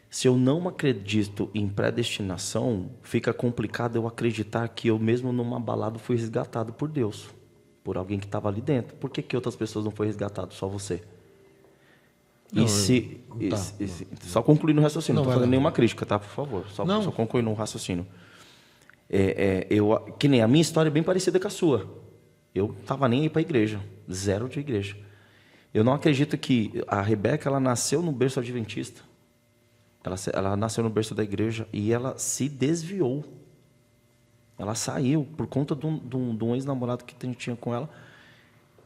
Se eu não acredito em predestinação, fica complicado eu acreditar que eu mesmo numa balada fui resgatado por Deus, por alguém que estava ali dentro. Por que outras pessoas não foram resgatadas, só você? Só concluir no raciocínio, não estou fazendo nenhuma crítica, tá? Por favor, só concluir no raciocínio. Que nem a minha história é bem parecida com a sua. Eu estava nem aí para a igreja, zero de igreja. Eu não acredito que a Rebeca ela nasceu no berço adventista. Ela nasceu no berço da igreja e ela se desviou. Ela saiu por conta de um ex-namorado que tinha com ela.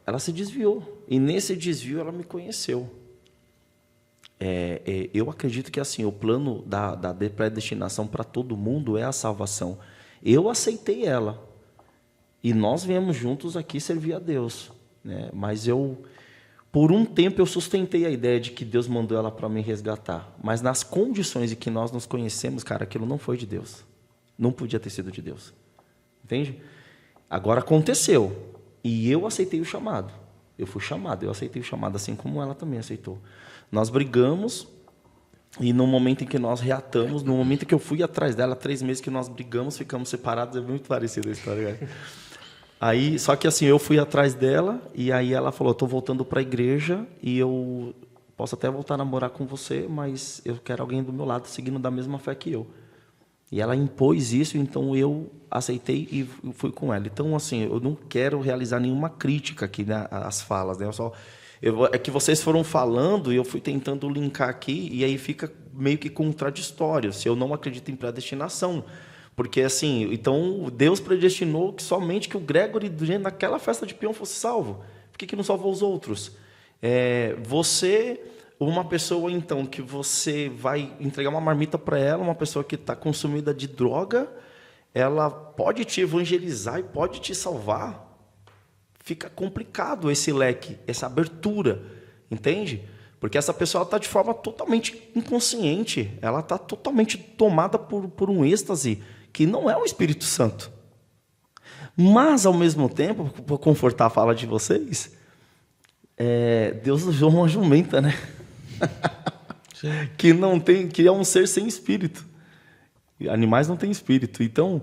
Ela se desviou. E nesse desvio ela me conheceu. eu acredito que assim, o plano da predestinação para todo mundo é a salvação. Eu aceitei ela. E nós viemos juntos aqui servir a Deus. Né? Mas por um tempo, eu sustentei a ideia de que Deus mandou ela para me resgatar. Mas nas condições em que nós nos conhecemos, cara, aquilo não foi de Deus. Não podia ter sido de Deus. Entende? Agora aconteceu. E eu aceitei o chamado. Eu fui chamado, eu aceitei o chamado, assim como ela também aceitou. Nós brigamos, e no momento em que nós reatamos, no momento em que eu fui atrás dela, 3 meses que nós brigamos, ficamos separados, é muito parecida a história. Aí, só que assim, eu fui atrás dela, e aí ela falou, estou voltando para a igreja, e eu posso até voltar a namorar com você, mas eu quero alguém do meu lado, seguindo da mesma fé que eu. E ela impôs isso, então eu aceitei e fui com ela. Então, assim, eu não quero realizar nenhuma crítica aqui, né, às falas, né? É que vocês foram falando e eu fui tentando linkar aqui, e aí fica meio que contraditório, se eu não acredito em predestinação. Porque, assim, então Deus predestinou que somente que o Gregory, naquela festa de peão, fosse salvo. Por que não salvou os outros? Uma pessoa, então, que você vai entregar uma marmita para ela, uma pessoa que está consumida de droga, ela pode te evangelizar e pode te salvar. Fica complicado esse leque, essa abertura, entende? Porque essa pessoa está de forma totalmente inconsciente, ela está totalmente tomada por um êxtase que não é o Espírito Santo. Mas, ao mesmo tempo, para confortar a fala de vocês, Deus usou uma jumenta, né? que é um ser sem espírito. Animais não têm espírito. Então,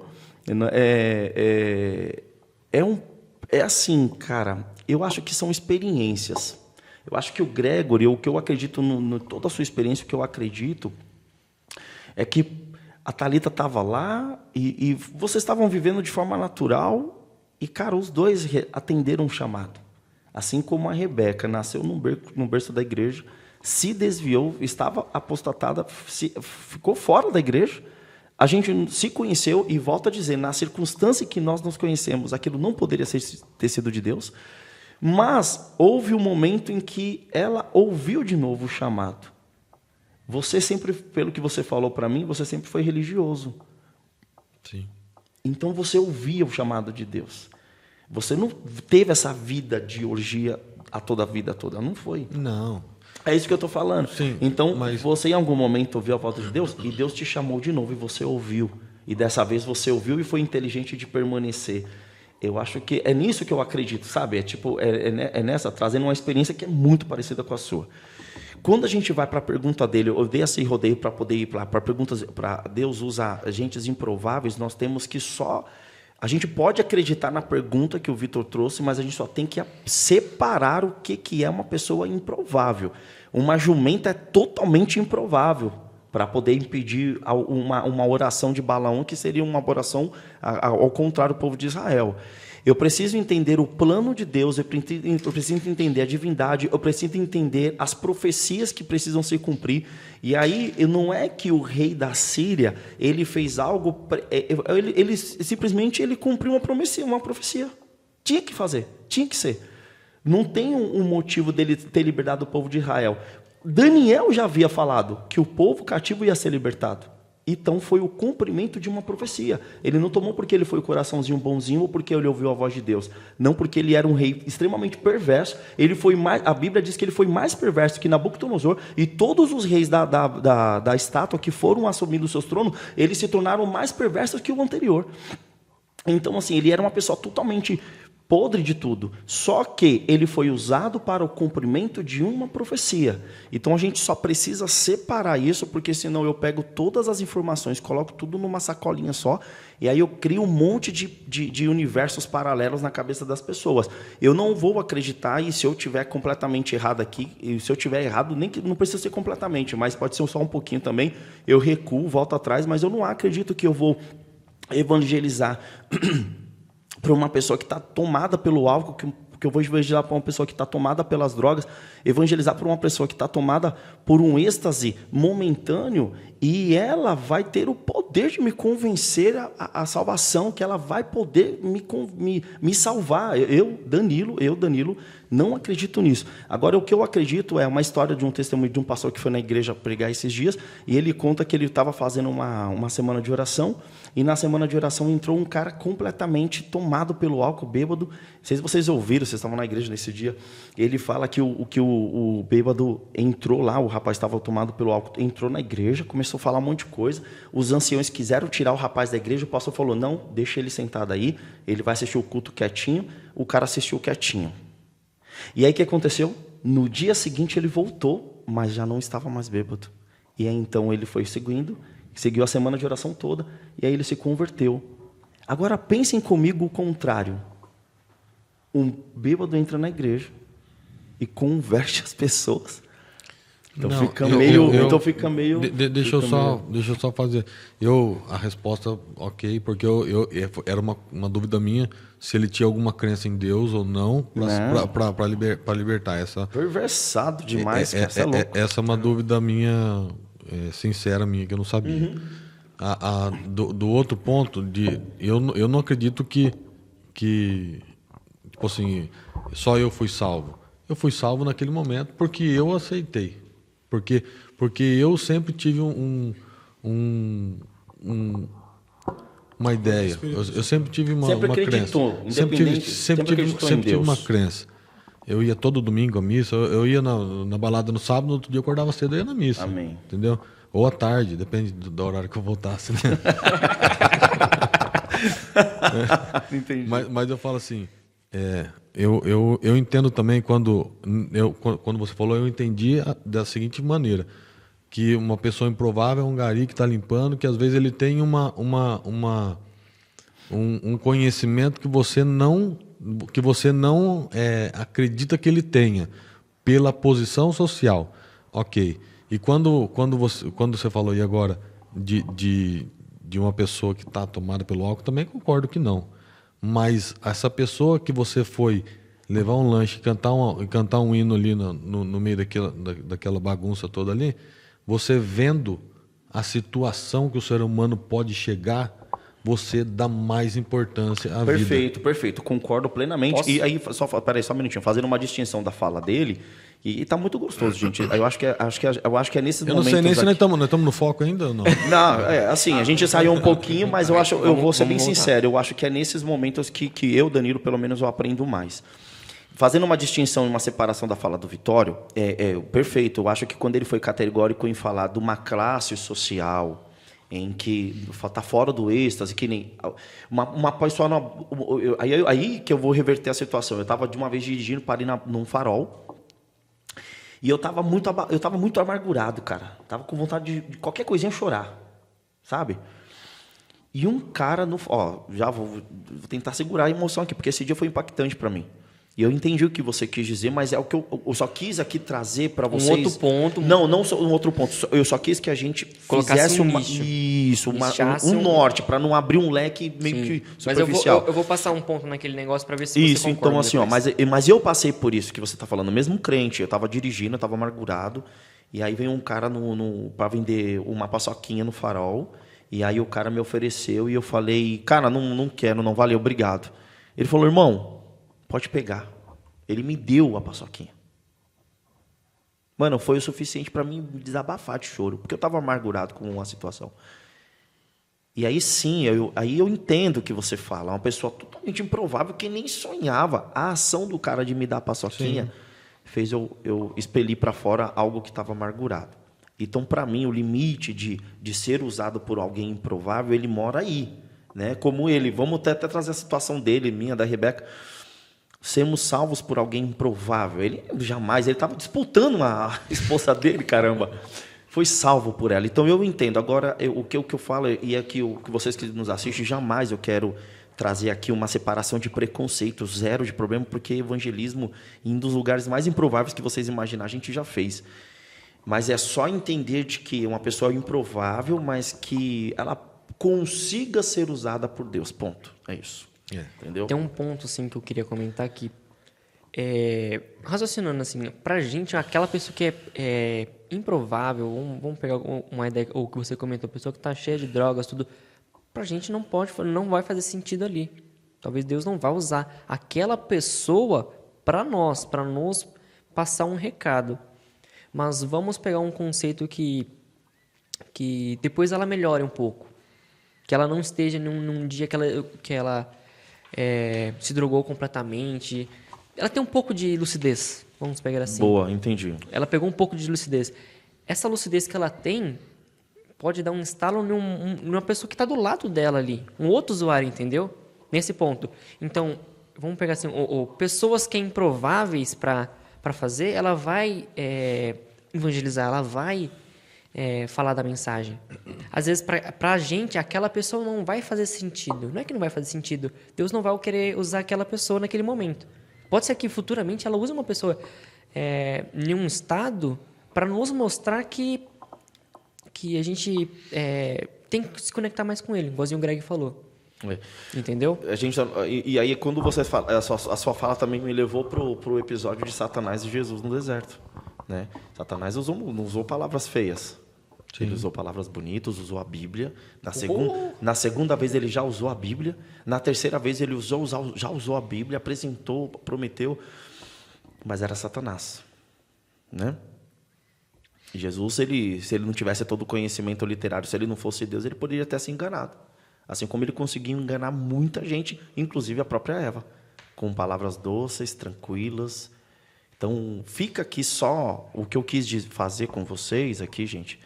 é assim, cara, eu acho que são experiências. Eu acho que o Gregory, o que eu acredito, toda a sua experiência, o que eu acredito, é que a Thalita estava lá e vocês estavam vivendo de forma natural e, cara, os dois atenderam um chamado. Assim como a Rebeca nasceu no berço da igreja, se desviou, estava apostatada, ficou fora da igreja. A gente se conheceu e, volto a dizer, na circunstância que nós nos conhecemos, aquilo não poderia ter sido de Deus, mas houve um momento em que ela ouviu de novo o chamado. Você sempre, pelo que você falou para mim, você sempre foi religioso. Sim. Então você ouvia o chamado de Deus. Você não teve essa vida de orgia a vida toda, não foi? Não. É isso que eu estou falando. Sim, então, mas você em algum momento ouviu a voz de Deus e Deus te chamou de novo e você ouviu. E dessa vez você ouviu e foi inteligente de permanecer. Eu acho que é nisso que eu acredito, sabe? É nessa, trazendo uma experiência que é muito parecida com a sua. Quando a gente vai para a pergunta dele, eu dei esse rodeio para poder ir para perguntas, para Deus usar agentes improváveis, nós temos que a gente pode acreditar na pergunta que o Vitor trouxe, mas a gente só tem que separar o que é uma pessoa improvável. Uma jumenta é totalmente improvável para poder impedir uma oração de Balaão, que seria uma oração ao contrário do povo de Israel. Eu preciso entender o plano de Deus, eu preciso entender a divindade, eu preciso entender as profecias que precisam se cumprir. E aí, não é que o rei da Síria, ele fez algo, ele simplesmente cumpriu uma profecia. Tinha que fazer, tinha que ser. Não tem um motivo dele ter libertado o povo de Israel. Daniel já havia falado que o povo cativo ia ser libertado. Então foi o cumprimento de uma profecia. Ele não tomou porque ele foi o coraçãozinho bonzinho ou porque ele ouviu a voz de Deus. Não porque ele era um rei extremamente perverso. A Bíblia diz que ele foi mais perverso que Nabucodonosor. E todos os reis da estátua que foram assumindo os seus tronos, eles se tornaram mais perversos que o anterior. Então, assim, ele era uma pessoa totalmente podre de tudo, só que ele foi usado para o cumprimento de uma profecia. Então a gente só precisa separar isso, porque senão eu pego todas as informações, coloco tudo numa sacolinha só, e aí eu crio um monte de universos paralelos na cabeça das pessoas. Eu não vou acreditar, e se eu tiver completamente errado aqui, e se eu tiver errado, não precisa ser completamente, mas pode ser só um pouquinho também, eu recuo, volto atrás, mas eu não acredito que eu vou evangelizar para uma pessoa que está tomada pelo álcool, porque eu vou evangelizar para uma pessoa que está tomada pelas drogas, evangelizar para uma pessoa que está tomada por um êxtase momentâneo, e ela vai ter o poder de me convencer a salvação, que ela vai poder me salvar. Eu, Danilo, não acredito nisso. Agora, o que eu acredito é uma história de um testemunho de um pastor que foi na igreja pregar esses dias, e ele conta que ele estava fazendo uma semana de oração, e na semana de oração entrou um cara completamente tomado pelo álcool, bêbado. Não sei se vocês ouviram, vocês estavam na igreja nesse dia. Ele fala que o bêbado entrou lá, o rapaz estava tomado pelo álcool, entrou na igreja, começou a falar um monte de coisa. Os anciões quiseram tirar o rapaz da igreja, o pastor falou, não, deixa ele sentado aí, ele vai assistir o culto quietinho. O cara assistiu quietinho. E aí o que aconteceu? No dia seguinte ele voltou, mas já não estava mais bêbado. E aí então ele foi seguiu a semana de oração toda, e aí ele se converteu. Agora pensem comigo o contrário. Um bêbado entra na igreja e converte as pessoas. Então Não, fica meio. Deixa eu só fazer. A resposta, ok, porque era uma dúvida minha se ele tinha alguma crença em Deus ou não para libertar essa. Perversado demais, cara, você é louco. Essa é uma dúvida minha, sincera minha, que eu não sabia. Do outro ponto, eu não acredito que tipo assim, só eu fui salvo. Eu fui salvo naquele momento porque eu aceitei. Porque eu sempre tive uma ideia. Eu sempre tive uma crença. Sempre tive uma crença. Eu ia todo domingo à missa, eu ia na balada no sábado, no outro dia eu acordava cedo e ia na missa. Amém. Entendeu? Ou à tarde, depende do horário que eu voltasse. Né? Entendi. Mas eu falo assim, eu entendo também quando você falou, eu entendi da seguinte maneira, que uma pessoa improvável é um gari que está limpando, que às vezes ele tem um conhecimento que você não acredita que ele tenha, pela posição social. Ok. E quando você falou aí agora de uma pessoa que está tomada pelo álcool, também concordo que não. Mas essa pessoa que você foi levar um lanche, cantar um hino ali no meio daquela bagunça toda ali, você vendo a situação que o ser humano pode chegar, você dá mais importância à vida. Perfeito. Concordo plenamente. Posso? E aí, só um minutinho, fazendo uma distinção da fala dele, e tá muito gostoso, gente. Eu acho que é nesses momentos. Eu não sei nem se nós estamos no foco ainda ou não. Não, assim, a gente saiu um pouquinho, mas eu vou ser bem sincero, eu acho que é nesses momentos que eu, Danilo, pelo menos eu aprendo mais. Fazendo uma distinção e uma separação da fala do Vitório, perfeito. Eu acho que quando ele foi categórico em falar de uma classe social em que está fora do êxtase, que nem uma pessoa... Aí que eu vou reverter a situação. Eu estava de uma vez dirigindo, parei num farol, e eu estava muito amargurado, cara. Estava com vontade de qualquer coisinha chorar, sabe? E um cara... já vou tentar segurar a emoção aqui, porque esse dia foi impactante para mim. E eu entendi o que você quis dizer, mas é o que eu só quis aqui trazer para vocês. Um outro ponto. Não só um outro ponto. Eu só quis que a gente fizesse um norte, para não abrir um leque meio que superficial. Mas eu vou passar um ponto naquele negócio para ver se você concorda. Então assim, mas eu passei por isso que você está falando. Mesmo crente, eu estava dirigindo, eu estava amargurado, e aí veio um cara para vender uma paçoquinha no farol, e aí o cara me ofereceu, e eu falei, cara, não quero, não valeu, obrigado. Ele falou, irmão, pode pegar. Ele me deu a paçoquinha. Mano, foi o suficiente para mim desabafar de choro, porque eu estava amargurado com a situação. E aí sim, eu entendo o que você fala. Uma pessoa totalmente improvável que nem sonhava. A ação do cara de me dar a paçoquinha fez eu expelir para fora algo que estava amargurado. Então, para mim, o limite de ser usado por alguém improvável, ele mora aí. Né? Como ele. Vamos até trazer a situação dele, minha, da Rebeca. Sermos salvos por alguém improvável. Ele estava disputando a esposa dele, caramba. Foi salvo por ela. Então eu entendo. Agora, o que eu falo, e é que vocês que nos assistem, jamais eu quero trazer aqui uma separação de preconceito, zero de problema, porque evangelismo, em um dos lugares mais improváveis que vocês imaginarem, a gente já fez. Mas é só entender de que uma pessoa é improvável, mas que ela consiga ser usada por Deus. Ponto. É isso. Entendeu? Tem um ponto assim, que eu queria comentar aqui. raciocinando assim, pra gente, aquela pessoa que é improvável, vamos pegar uma ideia, ou que você comentou, pessoa que tá cheia de drogas, tudo, pra gente não vai fazer sentido ali. Talvez Deus não vá usar aquela pessoa para nos passar um recado. Mas vamos pegar um conceito que depois ela melhore um pouco. Que ela não esteja num dia que ela se drogou completamente. Ela tem um pouco de lucidez, vamos pegar assim. Boa, entendi. Ela pegou um pouco de lucidez. Essa lucidez que ela tem pode dar um estalo numa pessoa que está do lado dela ali. Um outro usuário, entendeu? Nesse ponto. Então, vamos pegar assim, pessoas que é improváveis para fazer, ela vai evangelizar, ela vai falar da mensagem. Às vezes, para a gente, aquela pessoa não vai fazer sentido. Não é que não vai fazer sentido. Deus não vai querer usar aquela pessoa naquele momento. Pode ser que futuramente ela use uma pessoa em um estado para nos mostrar que a gente tem que se conectar mais com ele, igualzinho o Greg falou. Entendeu? E aí, quando você fala, a sua fala também me levou pro episódio de Satanás e Jesus no deserto. Né? Satanás não usou palavras feias. Sim. Ele usou palavras bonitas, usou a Bíblia. Na segunda vez ele já usou a Bíblia. Na terceira vez ele já usou a Bíblia, apresentou, prometeu. Mas era Satanás. Né? E Jesus, se ele não tivesse todo o conhecimento literário, se ele não fosse Deus, ele poderia ter se enganado. Assim como ele conseguiu enganar muita gente, inclusive a própria Eva, com palavras doces, tranquilas. Então, fica aqui só o que eu quis fazer com vocês aqui, gente.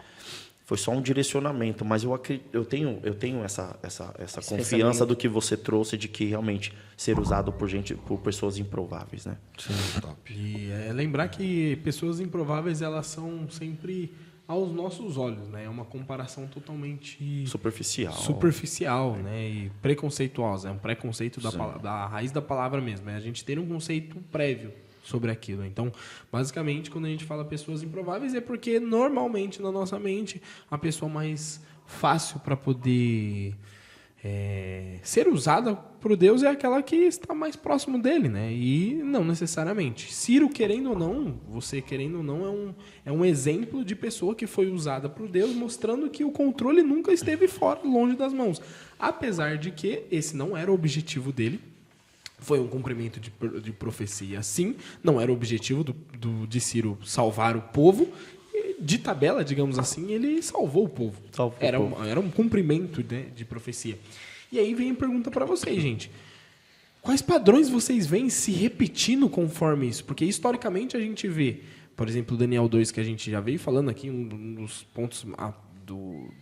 Foi só um direcionamento, mas eu tenho essa confiança do que você trouxe, de que realmente ser usado por pessoas improváveis, né? Sim, top. E lembrar que pessoas improváveis, elas são sempre aos nossos olhos, né? É uma comparação totalmente superficial, né? E preconceituosa. É um preconceito da raiz da palavra mesmo. É a gente ter um conceito prévio sobre aquilo. Então, basicamente, quando a gente fala pessoas improváveis, é porque normalmente na nossa mente a pessoa mais fácil para poder ser usada por Deus é aquela que está mais próximo dele, né? E não necessariamente. Ciro, querendo ou não, você querendo ou não, é um exemplo de pessoa que foi usada por Deus, mostrando que o controle nunca esteve fora, longe das mãos. Apesar de que esse não era o objetivo dele. Foi um cumprimento de profecia, sim. Não era o objetivo de Ciro salvar o povo. De tabela, digamos assim, ele salvou o povo. Era um cumprimento, né, de profecia. E aí vem a pergunta para vocês, gente. Quais padrões vocês veem se repetindo conforme isso? Porque historicamente a gente vê, por exemplo, Daniel 2, que a gente já veio falando aqui, um dos pontos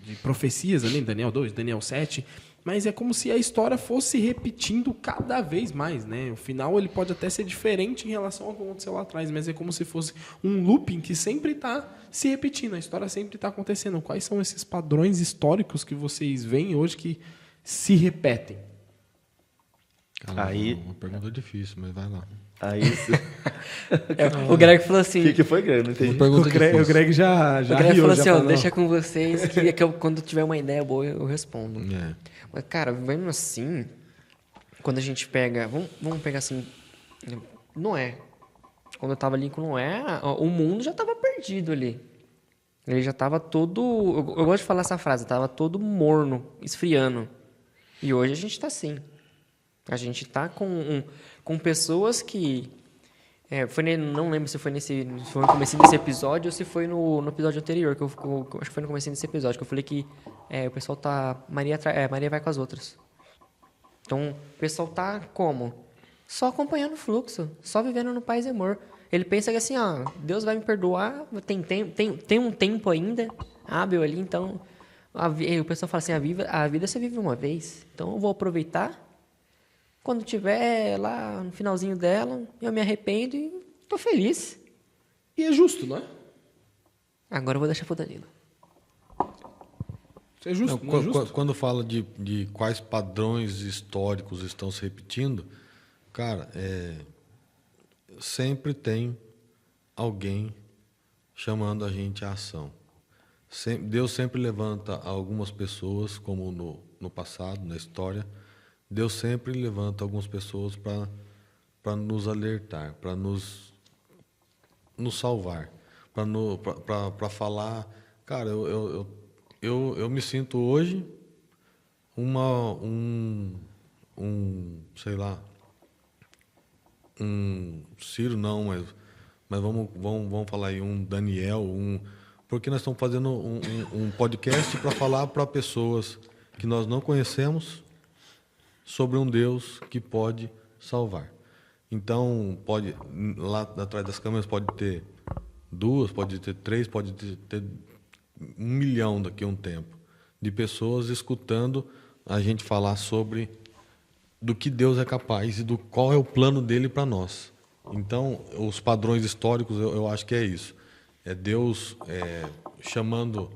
de profecias ali, Daniel 2, Daniel 7... Mas é como se a história fosse repetindo cada vez mais, né? O final ele pode até ser diferente em relação ao que aconteceu lá atrás, mas é como se fosse um looping que sempre está se repetindo, a história sempre está acontecendo. Quais são esses padrões históricos que vocês veem hoje que se repetem? Aí, uma pergunta difícil, mas vai lá. Aí, o Greg falou assim... O que foi, Greg? Não entendi. O Greg já o Greg riu, falou já assim, falou, deixa com vocês, que quando tiver uma ideia boa eu respondo. Mas, cara, vendo assim, quando a gente pega... Vamos pegar assim, Noé. Quando eu estava ali com Noé, o mundo já estava perdido ali. Ele já estava todo... Eu gosto de falar essa frase, estava todo morno, esfriando. E hoje a gente está assim. A gente está com pessoas que... não lembro se foi no começo desse episódio ou se foi no episódio anterior, que eu acho que foi no começo desse episódio, que eu falei que o pessoal tá... Maria vai com as outras. Então, o pessoal tá como? Só acompanhando o fluxo, só vivendo no paz e amor. Ele pensa que assim, Deus vai me perdoar, tem um tempo ainda hábil ali, então... o pessoal fala assim, a vida você vive uma vez, então eu vou aproveitar. Quando tiver lá no finalzinho dela, eu me arrependo e tô feliz. E é justo, não é? Agora eu vou deixar pro Danilo. Isso é justo, não é justo? Quando fala de quais padrões históricos estão se repetindo, cara, sempre tem alguém chamando a gente à ação. Deus sempre levanta algumas pessoas, como no passado, na história. Deus sempre levanta algumas pessoas para para nos alertar, para nos salvar, para falar. Cara, eu me sinto hoje sei lá, um Ciro não, mas vamos falar aí, um Daniel, porque nós estamos fazendo um podcast para falar para pessoas que nós não conhecemos sobre um Deus que pode salvar. Então, lá atrás das câmeras pode ter 2, pode ter 3, pode ter 1 milhão daqui a um tempo de pessoas escutando a gente falar sobre do que Deus é capaz e do qual é o plano dele para nós. Então, os padrões históricos, eu acho que é isso. É Deus chamando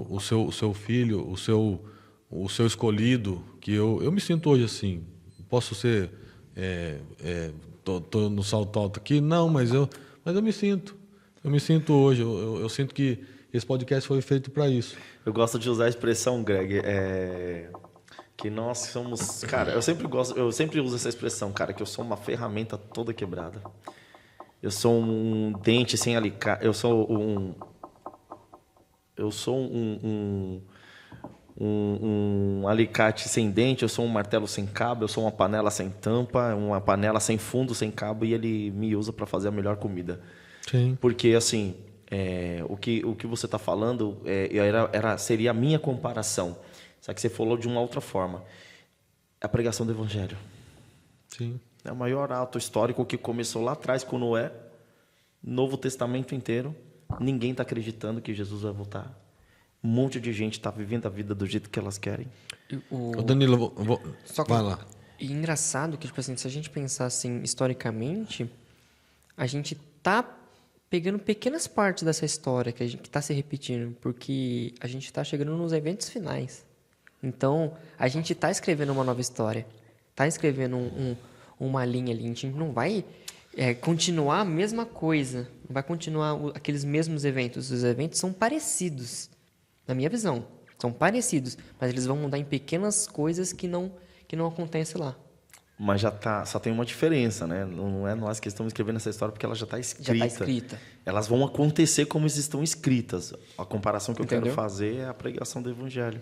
o seu filho, o seu escolhido, que eu me sinto hoje assim. Posso ser... tô no salto alto aqui? Não, mas eu me sinto. Eu me sinto hoje. Eu sinto que esse podcast foi feito para isso. Eu gosto de usar a expressão, Greg, que nós somos... Cara, eu sempre uso essa expressão, cara, que eu sou uma ferramenta toda quebrada. Eu sou um dente sem alicate. Eu sou um alicate sem dente, eu sou um martelo sem cabo, eu sou uma panela sem tampa, uma panela sem fundo, sem cabo, e ele me usa para fazer a melhor comida. Sim. Porque, assim, o que você está falando seria a minha comparação. Só que você falou de uma outra forma. É a pregação do Evangelho. Sim. É o maior ato histórico que começou lá atrás com Noé, Novo Testamento inteiro. Ninguém está acreditando que Jesus vai voltar. Um monte de gente está vivendo a vida do jeito que elas querem. Ô Danilo, vai lá. E engraçado que, tipo assim, se a gente pensar assim, historicamente, a gente tá pegando pequenas partes dessa história que está se repetindo, porque a gente está chegando nos eventos finais. Então, a gente está escrevendo uma nova história, está escrevendo uma linha ali. A gente não vai continuar a mesma coisa, não vai continuar aqueles mesmos eventos. Os eventos são parecidos, na minha visão. São parecidos, mas eles vão mudar em pequenas coisas que não acontecem lá. Mas só tem uma diferença, né? Não é nós que estamos escrevendo essa história porque ela já está escrita. Já está escrita. Elas vão acontecer como estão escritas. A comparação que eu Entendeu? quero fazer é a pregação do Evangelho.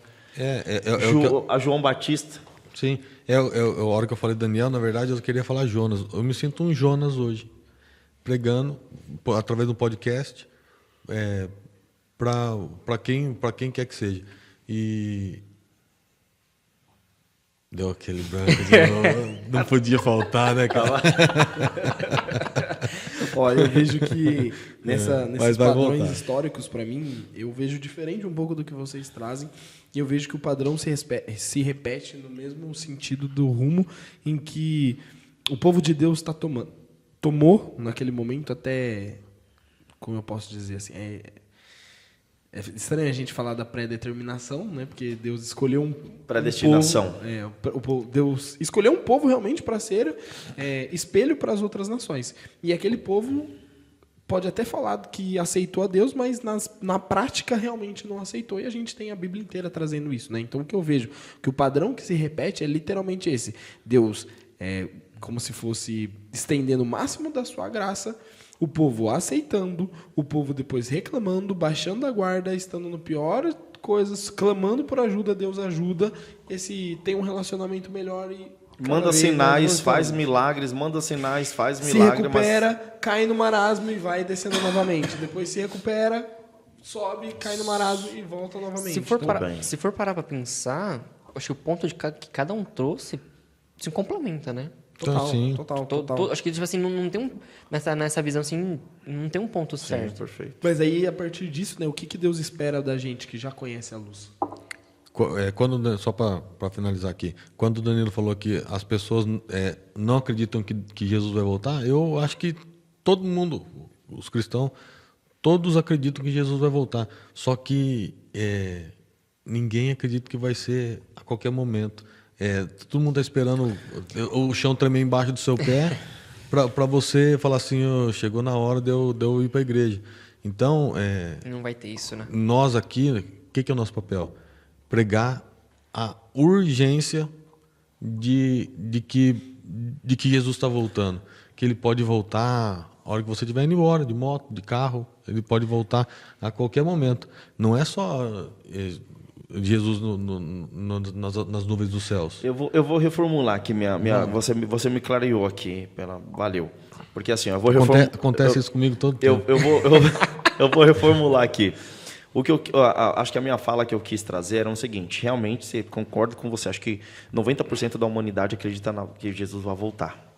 A João Batista. Sim, a hora que eu falei Daniel, na verdade, eu queria falar Jonas. Eu me sinto um Jonas hoje, pregando através do podcast para quem quer que seja. E deu aquele branco de novo. Não podia faltar, né, cara? Olha, eu vejo que nesses mas vai padrões voltar. históricos, para mim, eu vejo diferente um pouco do que vocês trazem. E eu vejo que o padrão se repete no mesmo sentido do rumo em que o povo de Deus tomou naquele momento até, como eu posso dizer assim, é estranho a gente falar da pré-determinação, né? Porque Deus escolheu um Predestinação. Deus escolheu um povo realmente para ser espelho para as outras nações. E aquele povo pode até falar que aceitou a Deus, mas na prática realmente não aceitou. E a gente tem a Bíblia inteira trazendo isso, né? Então o que eu vejo, que o padrão que se repete é literalmente esse. Deus, como se fosse estendendo o máximo da sua graça, o povo aceitando, o povo depois reclamando, baixando a guarda, estando no pior coisas, clamando por ajuda, Deus ajuda, tem um relacionamento melhor e manda sinais, faz milagres, manda sinais, faz milagres. Se recupera, cai no marasmo e vai descendo novamente. Depois se recupera, sobe, cai no marasmo e volta novamente. Se for parar para pensar, acho que o ponto que cada um trouxe se complementa, né? Total. Acho que tipo assim, não tem nessa visão assim, não tem um ponto certo. Perfeito. Mas aí, a partir disso, né, o que Deus espera da gente que já conhece a luz? Só para finalizar aqui, quando o Danilo falou que as pessoas não acreditam que Jesus vai voltar, eu acho que todo mundo, os cristãos, todos acreditam que Jesus vai voltar. Só que ninguém acredita que vai ser a qualquer momento. Todo mundo está esperando o chão tremer embaixo do seu pé para você falar assim, chegou na hora de eu ir para a igreja. Então, não vai ter isso, né? Nós aqui, o que é o nosso papel? Pregar a urgência de que de que Jesus está voltando. Que ele pode voltar a hora que você estiver indo embora, de moto, de carro. Ele pode voltar a qualquer momento. Não é só Jesus nas nuvens dos céus. Eu vou reformular aqui você me clareou aqui, valeu. Porque assim, eu vou reformular. Acontece isso comigo todo tempo. Eu vou reformular aqui. O que acho que a minha fala que eu quis trazer era o seguinte: realmente, concordo com você. Acho que 90% da humanidade acredita que Jesus vai voltar.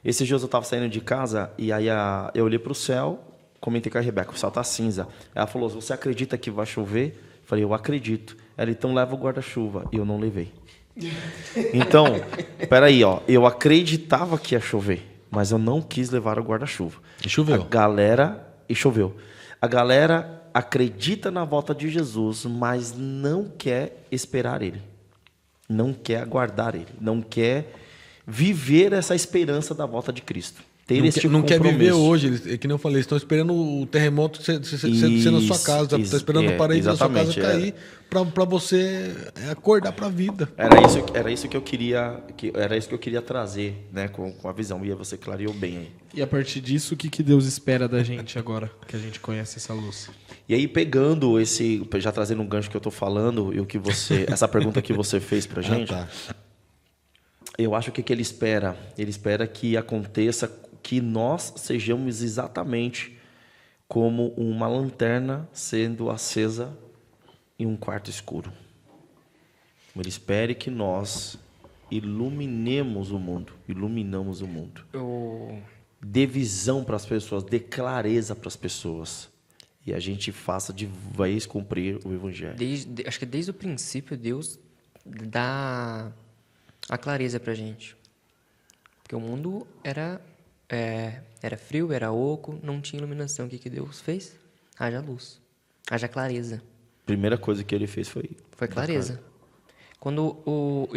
Esses dias eu estava saindo de casa e aí eu olhei para o céu, comentei com a Rebeca: o céu está cinza. Ela falou: você acredita que vai chover? Eu falei: eu acredito. Ela: então leva o guarda-chuva. E eu não levei. Então, peraí, eu acreditava que ia chover, mas eu não quis levar o guarda-chuva. E choveu. E choveu. A galera acredita na volta de Jesus, mas não quer esperar ele. Não quer aguardar ele. Não quer viver essa esperança da volta de Cristo. Não quer viver hoje. É que nem eu falei, estão esperando o terremoto ser na sua casa. Estão esperando a parede da sua casa cair para você acordar para a vida. Era isso que eu queria trazer, né, com a visão. E você clareou bem aí. E a partir disso, o que Deus espera da gente agora, que a gente conhece essa luz? E aí, pegando já trazendo um gancho que eu estou falando, e essa pergunta que você fez para a gente, eu acho que ele espera? Ele espera que aconteça que nós sejamos exatamente como uma lanterna sendo acesa em um quarto escuro. Ele espera que nós iluminamos o mundo. Dê visão para as pessoas, dê clareza para as pessoas. E a gente faça de vez cumprir o Evangelho. Acho que desde o princípio Deus dá a clareza para a gente. Porque o mundo era frio, era oco, não tinha iluminação. O que Deus fez? Haja luz, haja clareza. A primeira coisa que ele fez foi clareza. Quando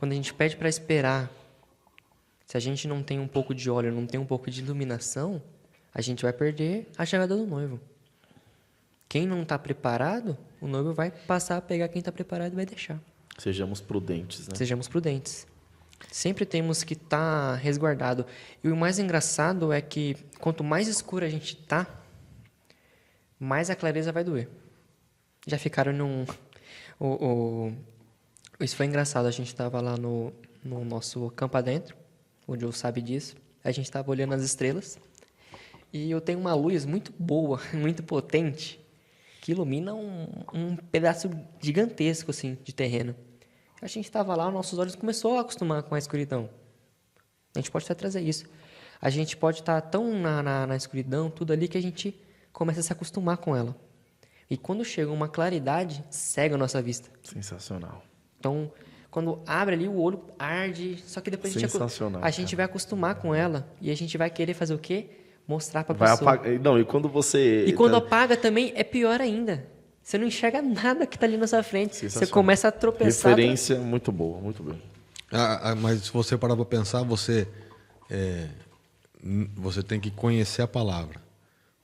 a gente pede para esperar, se a gente não tem um pouco de óleo, não tem um pouco de iluminação, a gente vai perder a chegada do noivo. Quem não está preparado, o noivo vai passar a pegar quem está preparado e vai deixar. Sejamos prudentes, né? Sejamos prudentes. Sempre temos que estar resguardado. E o mais engraçado é que quanto mais escuro a gente está, mais a clareza vai doer. Já ficaram Isso foi engraçado. A gente estava lá no nosso campo adentro, o Joe sabe disso. A gente estava olhando as estrelas. E eu tenho uma luz muito boa, muito potente, que ilumina um pedaço gigantesco assim, de terreno. A gente estava lá, nossos olhos começaram a acostumar com a escuridão. A gente pode até trazer isso. A gente pode estar tão na escuridão, tudo ali, que a gente começa a se acostumar com ela. E quando chega uma claridade, cega a nossa vista. Sensacional. Então, quando abre ali, o olho arde, só que depois a gente vai acostumar com ela e a gente vai querer fazer o quê? Mostrar para a pessoa. E quando você... E quando apaga também, é pior ainda. Você não enxerga nada que está ali na sua frente. Você começa a tropeçar. Referência muito boa, muito bem. Mas se você parar para pensar, você tem que conhecer a palavra.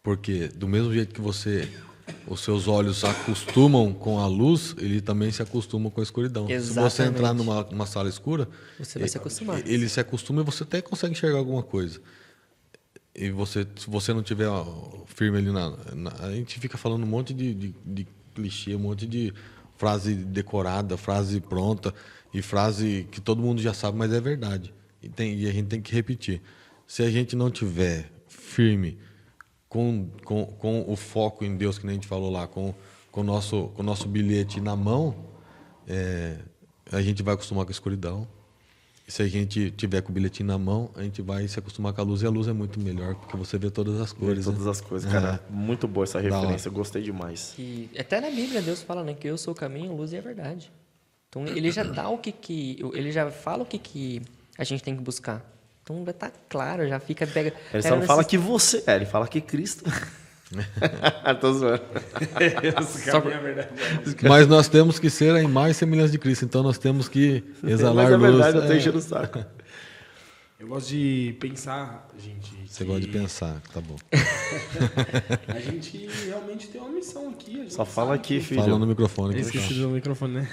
Porque do mesmo jeito que os seus olhos acostumam com a luz, ele também se acostuma com a escurdão. Exatamente. Se você entrar numa sala escura, você vai se acostumar. Ele se acostuma e você até consegue enxergar alguma coisa. E se você não tiver firme ali a gente fica falando um monte de clichê, um monte de frase decorada, frase pronta e frase que todo mundo já sabe, mas é verdade. E a gente tem que repetir. Se a gente não tiver firme com o foco em Deus, que nem a gente falou lá, com o nosso bilhete na mão, a gente vai acostumar com a escuridão. Se a gente tiver com o bilhetinho na mão, a gente vai se acostumar com a luz. E a luz é muito melhor, porque você vê todas as cores. Todas as coisas, cara. Muito boa essa referência, eu gostei demais. E até na Bíblia Deus fala, né, que eu sou o caminho, a luz e a verdade. Então ele já dá ele já fala o que a gente tem que buscar. Então já tá claro, já fica... Ele só não fala que você... ele fala que Cristo... Tô zoando. Mas nós temos que ser a imagem e semelhança de Cristo. Então nós temos que exalar luz. Mas é verdade, eu tô enchendo o saco. Eu gosto de pensar, gente... Você gosta de pensar, tá bom. A gente realmente tem uma missão aqui. Só fala aqui, filho. Fala no microfone. Eu esqueci do microfone, né?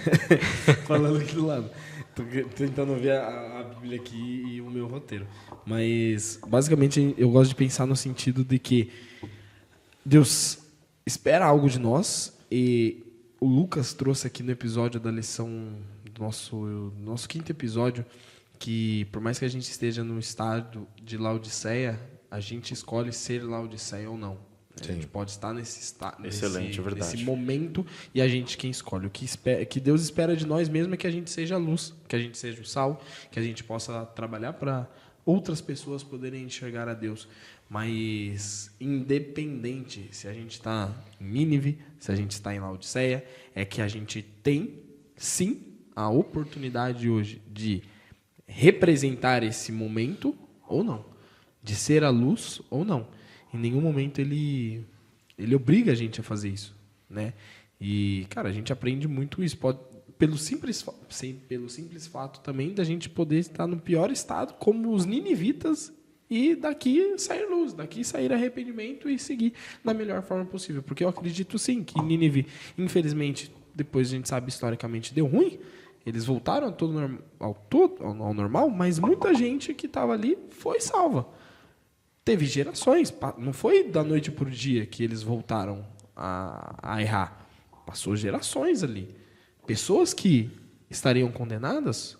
Falando aqui do lado. Tô tentando ver a Bíblia aqui e o meu roteiro. Mas, basicamente, eu gosto de pensar no sentido de que Deus espera algo de nós e o Lucas trouxe aqui no episódio da lição do nosso quinto episódio que, por mais que a gente esteja no estado de Laodiceia, a gente escolhe ser Laodiceia ou não. A gente pode estar Excelente, verdade. nesse momento e a gente quem escolhe. O que Deus espera de nós mesmo é que a gente seja a luz, que a gente seja o sal, que a gente possa trabalhar para outras pessoas poderem enxergar a Deus. Mas, independente se a gente está em Nínive, se a gente está em Laodiceia, é que a gente tem, sim, a oportunidade hoje de representar esse momento ou não, de ser a luz ou não. Em nenhum momento ele obriga a gente a fazer isso, né? E, cara, a gente aprende muito isso. Pelo simples fato também da gente poder estar no pior estado, como os ninivitas, e daqui sair luz, daqui sair arrependimento e seguir da melhor forma possível. Porque eu acredito, sim, que Nínive, infelizmente, depois a gente sabe historicamente, deu ruim. Eles voltaram ao normal, mas muita gente que estava ali foi salva. Teve gerações, não foi da noite para o dia que eles voltaram a errar. Passou gerações ali. Pessoas que estariam condenadas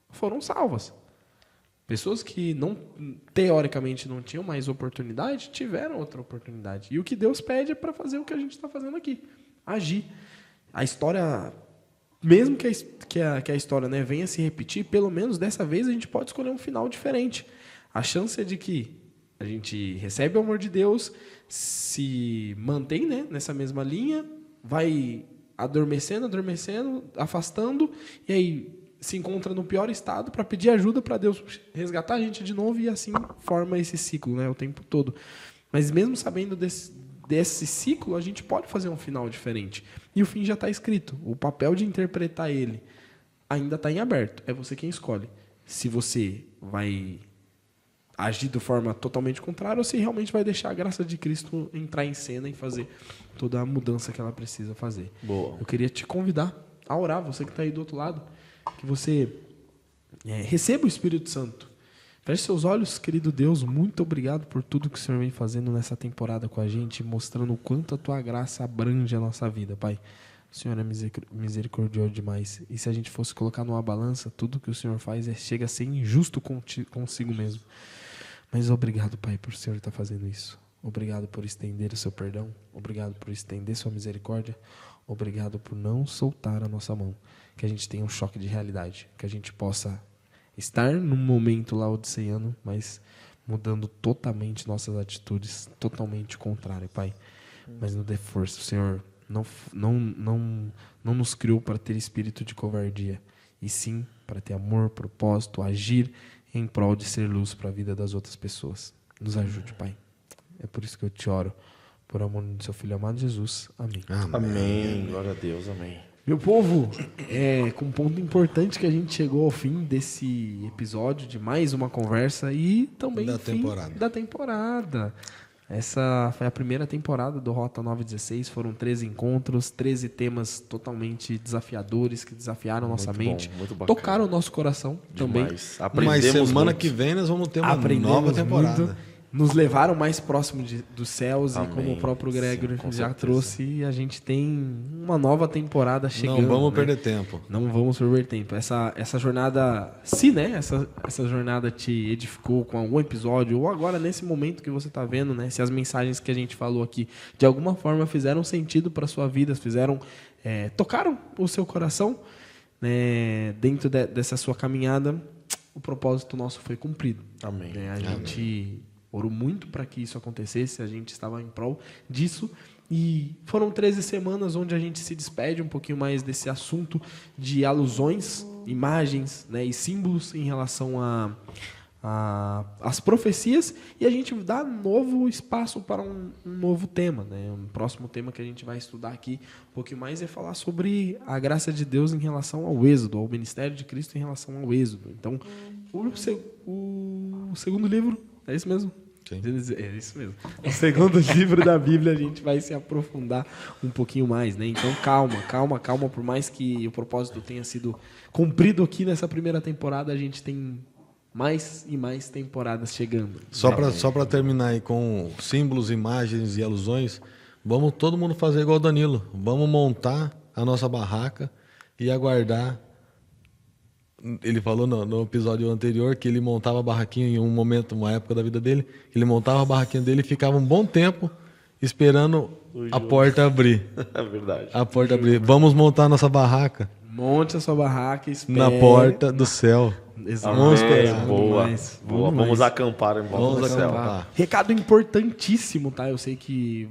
foram salvas. Pessoas que teoricamente não tinham mais oportunidade, tiveram outra oportunidade. E o que Deus pede é para fazer o que a gente está fazendo aqui. Agir. A história, mesmo que a história, né, venha se repetir, pelo menos dessa vez a gente pode escolher um final diferente. A chance é de que a gente recebe o amor de Deus, se mantém, né, nessa mesma linha, vai adormecendo, afastando, e aí se encontra no pior estado para pedir ajuda para Deus resgatar a gente de novo, e assim forma esse ciclo, né, o tempo todo. Mas mesmo sabendo desse ciclo, a gente pode fazer um final diferente. E o fim já está escrito. O papel de interpretar ele ainda está em aberto. É você quem escolhe. Se você vai agir de forma totalmente contrária ou se realmente vai deixar a graça de Cristo entrar em cena e fazer toda a mudança que ela precisa fazer. Boa. Eu queria te convidar a orar, você que está aí do outro lado, que você receba o Espírito Santo. Feche seus olhos, querido Deus, muito obrigado por tudo que o Senhor vem fazendo nessa temporada com a gente, mostrando o quanto a Tua graça abrange a nossa vida, Pai. O Senhor é misericordioso demais. E se a gente fosse colocar numa balança, tudo que o Senhor faz chega a ser injusto consigo mesmo. Mas obrigado, Pai, por o Senhor estar fazendo isso. Obrigado por estender o seu perdão. Obrigado por estender sua misericórdia. Obrigado por não soltar a nossa mão. Que a gente tenha um choque de realidade. Que a gente possa estar num momento laodiceiano, mas mudando totalmente nossas atitudes, totalmente contrário, Pai. Mas nos dê força. O Senhor não nos criou para ter espírito de covardia, e sim para ter amor, propósito, agir em prol de ser luz para a vida das outras pessoas. Nos ajude, Pai. É por isso que eu te oro, por amor do seu Filho amado Jesus. Amém. Amém. Glória a Deus. Amém. Meu povo, com um ponto importante que a gente chegou ao fim desse episódio, de mais uma conversa e também Da fim temporada. da temporada. Essa foi a primeira temporada do Rota 916, foram 13 encontros, 13 temas totalmente desafiadores, que desafiaram nossa mente, bom, muito bacana. tocaram o nosso coração também. Demais. Mas Aprendemos semana muito. que vem nós vamos ter uma Aprendemos nova temporada. muito, nos levaram mais próximo dos céus. Amém. E como o próprio Gregory Sim, com já certeza. trouxe, a gente tem uma nova temporada chegando. Não vamos né? perder tempo. Não vamos perder tempo. Essa jornada, né? Essa jornada te edificou com algum episódio, ou agora nesse momento que você está vendo, né? Se as mensagens que a gente falou aqui de alguma forma fizeram sentido para sua vida, tocaram o seu coração, né? Dentro dessa sua caminhada, o propósito nosso foi cumprido. Amém. Né? A gente orou muito para que isso acontecesse, a gente estava em prol disso. E foram 13 semanas onde a gente se despede um pouquinho mais desse assunto de alusões, imagens, né, e símbolos em relação às profecias. E a gente dá novo espaço para um novo tema. Né? Um próximo tema que a gente vai estudar aqui um pouquinho mais é falar sobre a graça de Deus em relação ao êxodo, ao ministério de Cristo em relação ao êxodo. Então, o segundo livro, é isso mesmo? Sim. É isso mesmo. No segundo livro da Bíblia a gente vai se aprofundar um pouquinho mais, né? Então calma. Por mais que o propósito tenha sido cumprido aqui nessa primeira temporada, a gente tem mais e mais temporadas chegando. Só para terminar aí com símbolos, imagens e alusões, vamos todo mundo fazer igual o Danilo. Vamos montar a nossa barraca e aguardar. Ele falou no episódio anterior que ele montava a barraquinha em um momento, uma época da vida dele. Ele montava a barraquinha dele e ficava um bom tempo esperando a porta abrir. É verdade. A porta abrir. Vamos montar a nossa barraca Monte a sua barraca e espere. na porta do céu. Exato. Vamos esperar. Boa. Demais. Boa. Demais. Vamos acampar em volta Vamos do céu. acampar. Recado importantíssimo, tá? Eu sei que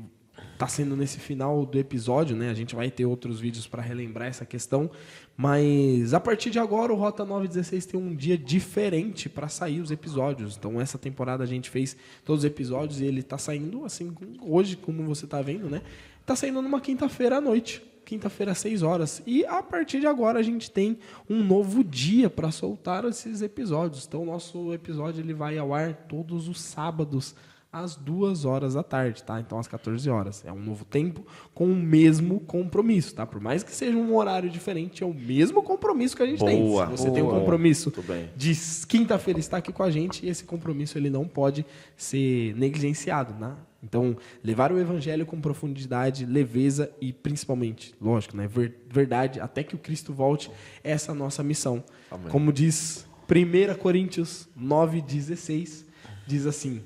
tá sendo nesse final do episódio, né? A gente vai ter outros vídeos para relembrar essa questão, mas a partir de agora o Rota 916 tem um dia diferente para sair os episódios. Então essa temporada a gente fez todos os episódios e ele tá saindo assim hoje, como você tá vendo, né? Tá saindo numa quinta-feira à noite. Quinta-feira às 6 horas. E a partir de agora a gente tem um novo dia para soltar esses episódios. Então o nosso episódio ele vai ao ar todos os sábados às 2 horas da tarde, tá? Então às 14 horas. É um novo tempo com o mesmo compromisso, tá? Por mais que seja um horário diferente, é o mesmo compromisso que a gente tem. Se você tem um compromisso de quinta-feira estar aqui com a gente, esse compromisso ele não pode ser negligenciado, né? Então, levar o evangelho com profundidade, leveza e principalmente, lógico, né, verdade, até que o Cristo volte, essa é a nossa missão. Amém. Como diz 1 Coríntios 9,16, diz assim: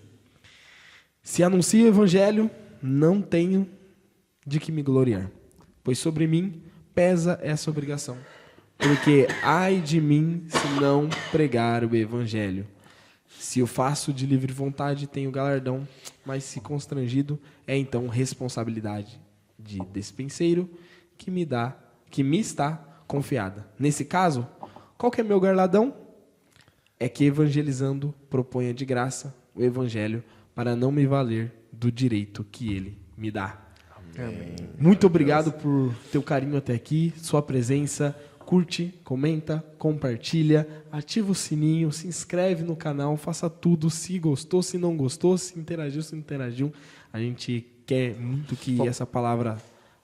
se anuncio o evangelho, não tenho de que me gloriar, pois sobre mim pesa essa obrigação. Porque ai de mim se não pregar o evangelho. Se eu faço de livre vontade, tenho galardão, mas se constrangido, é então responsabilidade de despenseiro que me está confiada. Nesse caso, qual que é meu galardão? É que evangelizando proponha de graça o evangelho para não me valer do direito que ele me dá. Amém. Muito obrigado por teu carinho até aqui, sua presença. Curte, comenta, compartilha, ativa o sininho, se inscreve no canal, faça tudo, se gostou, se não gostou, se interagiu. A gente quer muito que essa palavra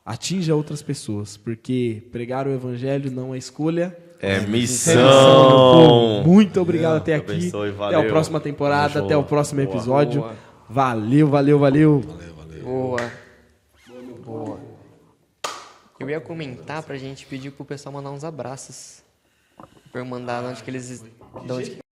atinja outras pessoas, porque pregar o evangelho não é escolha, é missão. Muito obrigado até aqui. Abençoe, até a próxima temporada, até o próximo episódio. Boa. Valeu. Boa. Eu ia comentar pra gente pedir pro pessoal mandar uns abraços. Pra eu mandar de onde que eles